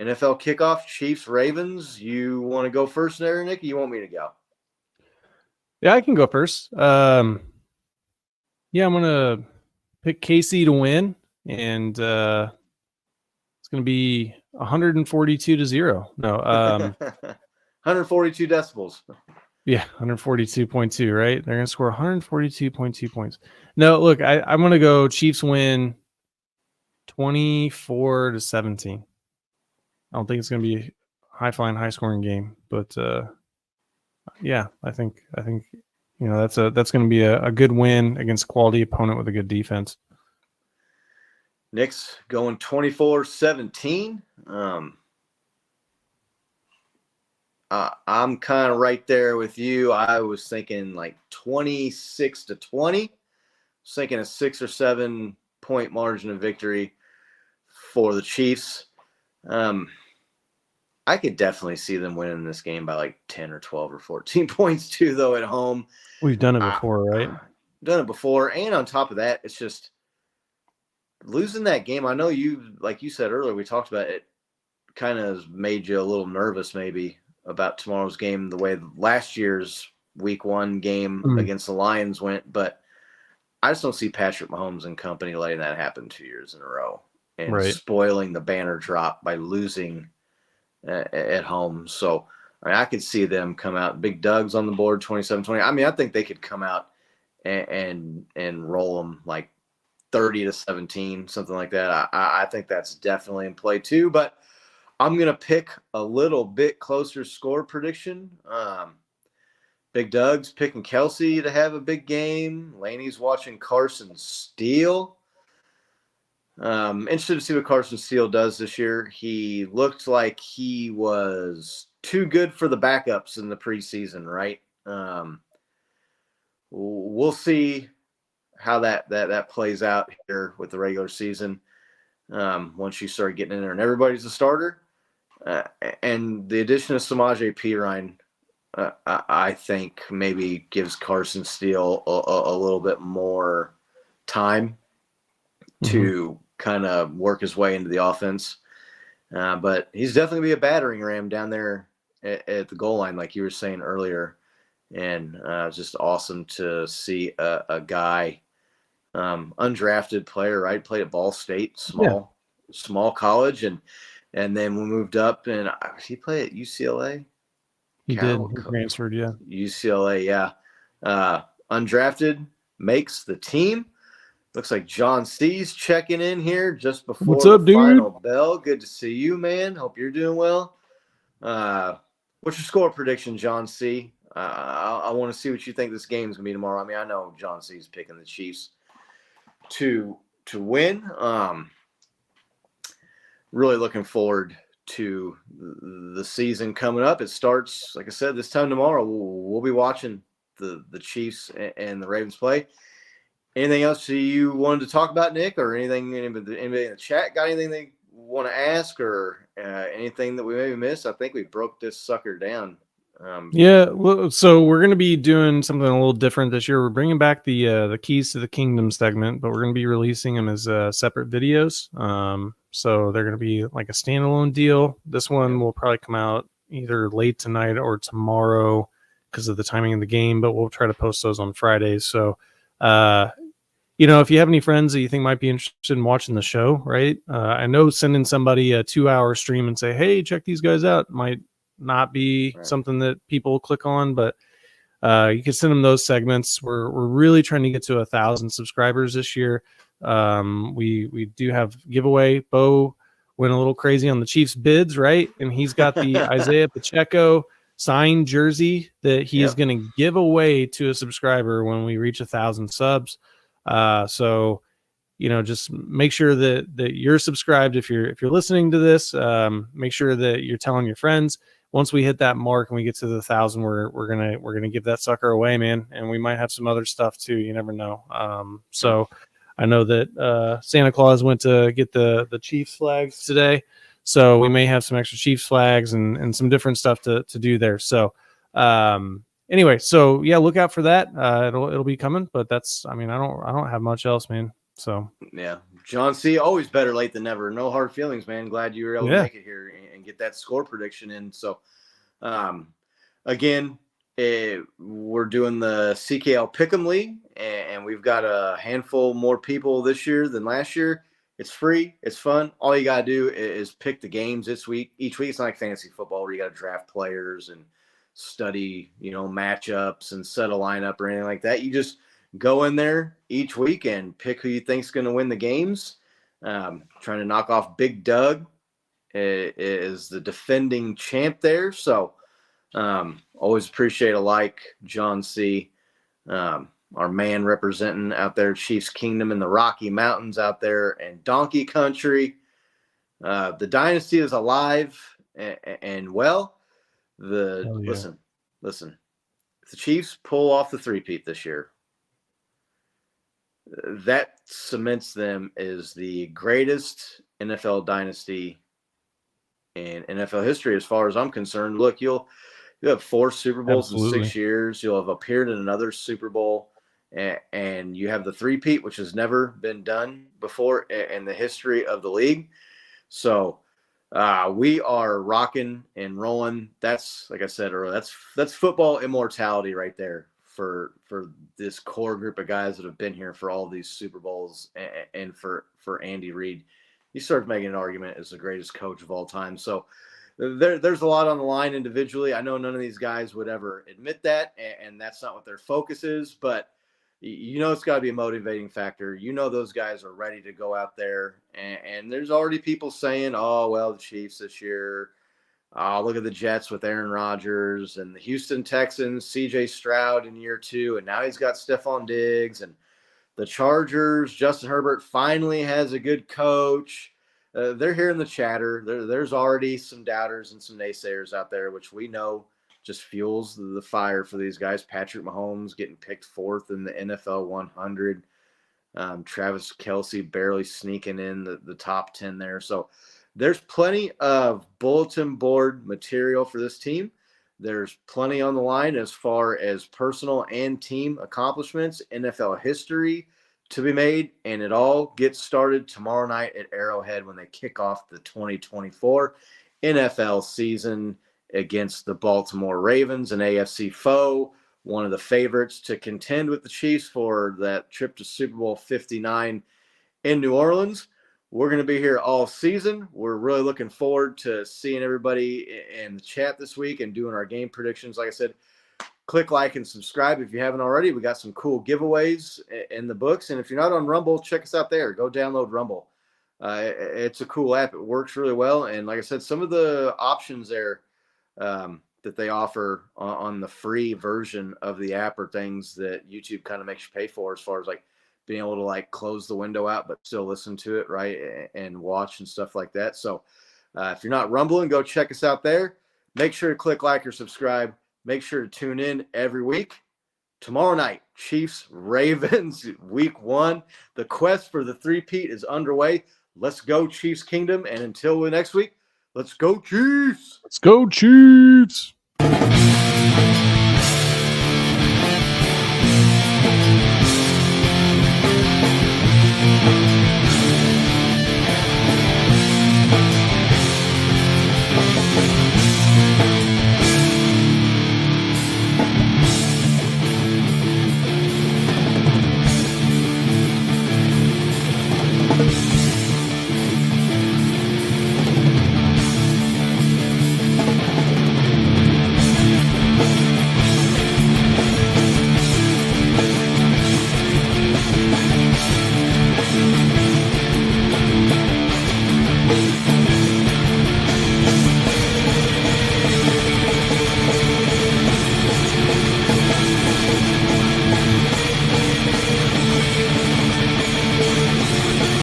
NFL Kickoff, Chiefs, Ravens. You want to go first there, Nick? Or you want me to go? Yeah, I can go first. I'm going to pick KC to win, and it's going to be 142-0. No, 142 decibels. Yeah, 142.2, right? They're going to score 142.2 points. No, look, I'm going to go Chiefs win 24-17. I don't think it's going to be a high-flying, high-scoring game, but I think that's going to be a good win against a quality opponent with a good defense. Nick's going 24-17. I'm kind of right there with you. I was thinking like 26-20. I was thinking a 6 or 7 point margin of victory for the Chiefs. I could definitely see them winning this game by like 10 or 12 or 14 points too, though, at home. We've done it before, right? Done it before. And on top of that, it's just losing that game. I know like you said earlier, we talked about it, kind of made you a little nervous maybe about tomorrow's game, the way last year's week 1 game against the Lions went. But I just don't see Patrick Mahomes and company letting that happen 2 years in a row and spoiling the banner drop by losing at home. So I could see them come out. Big Doug's on the board, 27-20. I think they could come out and roll them like 30-17, something like that. I think that's definitely in play too. But I'm going to pick a little bit closer score prediction. Big Doug's picking Kelsey to have a big game. Laney's watching Carson Steele. Interested to see what Carson Steele does this year. He looked like he was too good for the backups in the preseason, right? We'll see how that plays out here with the regular season. Once you start getting in there and everybody's a starter, and the addition of Samaje Perine, I think maybe gives Carson Steele a little bit more time to kind of work his way into the offense. But he's definitely going to be a battering ram down there at the goal line, like you were saying earlier. And it's just awesome to see a guy, undrafted player, right? Played at Ball State, small college. And then we moved up, and he played at UCLA. He did. He transferred, yeah. UCLA, yeah. Undrafted, makes the team. Looks like John C's checking in here just before What's up, the dude? final bell. Good to see you, man. Hope you're doing well. What's your score prediction, John C? I want to see what you think this game's gonna be tomorrow. I mean, I know John C's picking the Chiefs to win. Really looking forward to the season coming up. It starts, like I said, this time tomorrow. We'll be watching the Chiefs and the Ravens play. Anything else you wanted to talk about, Nick, or anything? Anybody in the chat got anything they want to ask, or anything that we maybe missed? I think we broke this sucker down. Yeah, well, so we're going to be doing something a little different this year. We're bringing back the Keys to the Kingdom segment, but we're going to be releasing them as separate videos. So they're going to be like a standalone deal. This one will probably come out either late tonight or tomorrow because of the timing of the game, but we'll try to post those on Fridays. So, if you have any friends that you think might be interested in watching the show, right? I know sending somebody a 2-hour stream and say, hey, check these guys out might not be something that people click on, but you can send them those segments. We're really trying to get to 1,000 subscribers this year. We do have giveaway. Bo went a little crazy on the Chiefs bids, right? And he's got the Isaiah Pacheco signed jersey that he is going to give away to a subscriber when we reach 1,000 subs. So just make sure that you're subscribed. If you're listening to this, make sure that you're telling your friends. Once we hit that mark and we get to the 1,000, we're gonna give that sucker away, man. And we might have some other stuff too. You never know. So I know that Santa Claus went to get the Chiefs flags today, so we may have some extra Chiefs flags and some different stuff to do there. So anyway, so yeah, look out for that. It'll be coming, but I don't have much else, man. So yeah, John C, always better late than never. No hard feelings, man. Glad you were able to make it here and get that score prediction in. So again, we're doing the CKL Pick'em League, and we've got a handful more people this year than last year. It's free. It's fun. All you got to do is pick the games each week. It's not like fantasy football where you got to draft players and study, matchups and set a lineup or anything like that. You just go in there each week and pick who you think's going to win the games. Trying to knock off Big Doug is the defending champ there. So always appreciate a like, John C, our man representing out there, Chiefs Kingdom in the Rocky Mountains out there and Donkey Country. The dynasty is alive and well. Listen, if the Chiefs pull off the three-peat this year, that cements them as the greatest NFL dynasty in NFL history, as far as I'm concerned. Look, you'll have 4 Super Bowls in 6 years. You'll have appeared in another Super Bowl, and you have the three-peat, which has never been done before in the history of the league. So we are rocking and rolling. That's, like I said earlier, that's football immortality right there for this core group of guys that have been here for all these Super Bowls, and for Andy Reid. He starts making an argument as the greatest coach of all time. So there's a lot on the line individually. I know none of these guys would ever admit that, and that's not what their focus is, but it's got to be a motivating factor. Those guys are ready to go out there, and there's already people saying, oh, well, the Chiefs this year, look at the Jets with Aaron Rodgers, and the Houston Texans, CJ Stroud in year 2, and now he's got Stephon Diggs, and the Chargers, Justin Herbert finally has a good coach. they're hearing the chatter. There's already some doubters and some naysayers out there, which we know just fuels the fire for these guys. Patrick Mahomes getting picked 4th in the NFL 100. Travis Kelce barely sneaking in the top 10 there. So there's plenty of bulletin board material for this team. There's plenty on the line as far as personal and team accomplishments, NFL history to be made, and it all gets started tomorrow night at Arrowhead when they kick off the 2024 NFL season against the Baltimore Ravens, an AFC foe, one of the favorites to contend with the Chiefs for that trip to Super Bowl 59 in New Orleans. We're going to be here all season. We're really looking forward to seeing everybody in the chat this week and doing our game predictions. Like I said, click like and subscribe if you haven't already. We got some cool giveaways in the books. And if you're not on Rumble, check us out there. Go download Rumble. It's a cool app. It works really well. And like I said, some of the options there that they offer on the free version of the app are things that YouTube kind of makes you pay for, as far as like being able to like close the window out but still listen to it, right, and watch and stuff like that. So if you're not rumbling, go check us out there. Make sure to click like or subscribe. Make sure to tune in every week. Tomorrow night, Chiefs, Ravens, week 1. The quest for the three-peat is underway. Let's go, Chiefs Kingdom. And until next week, let's go, Chiefs. Let's go, Chiefs.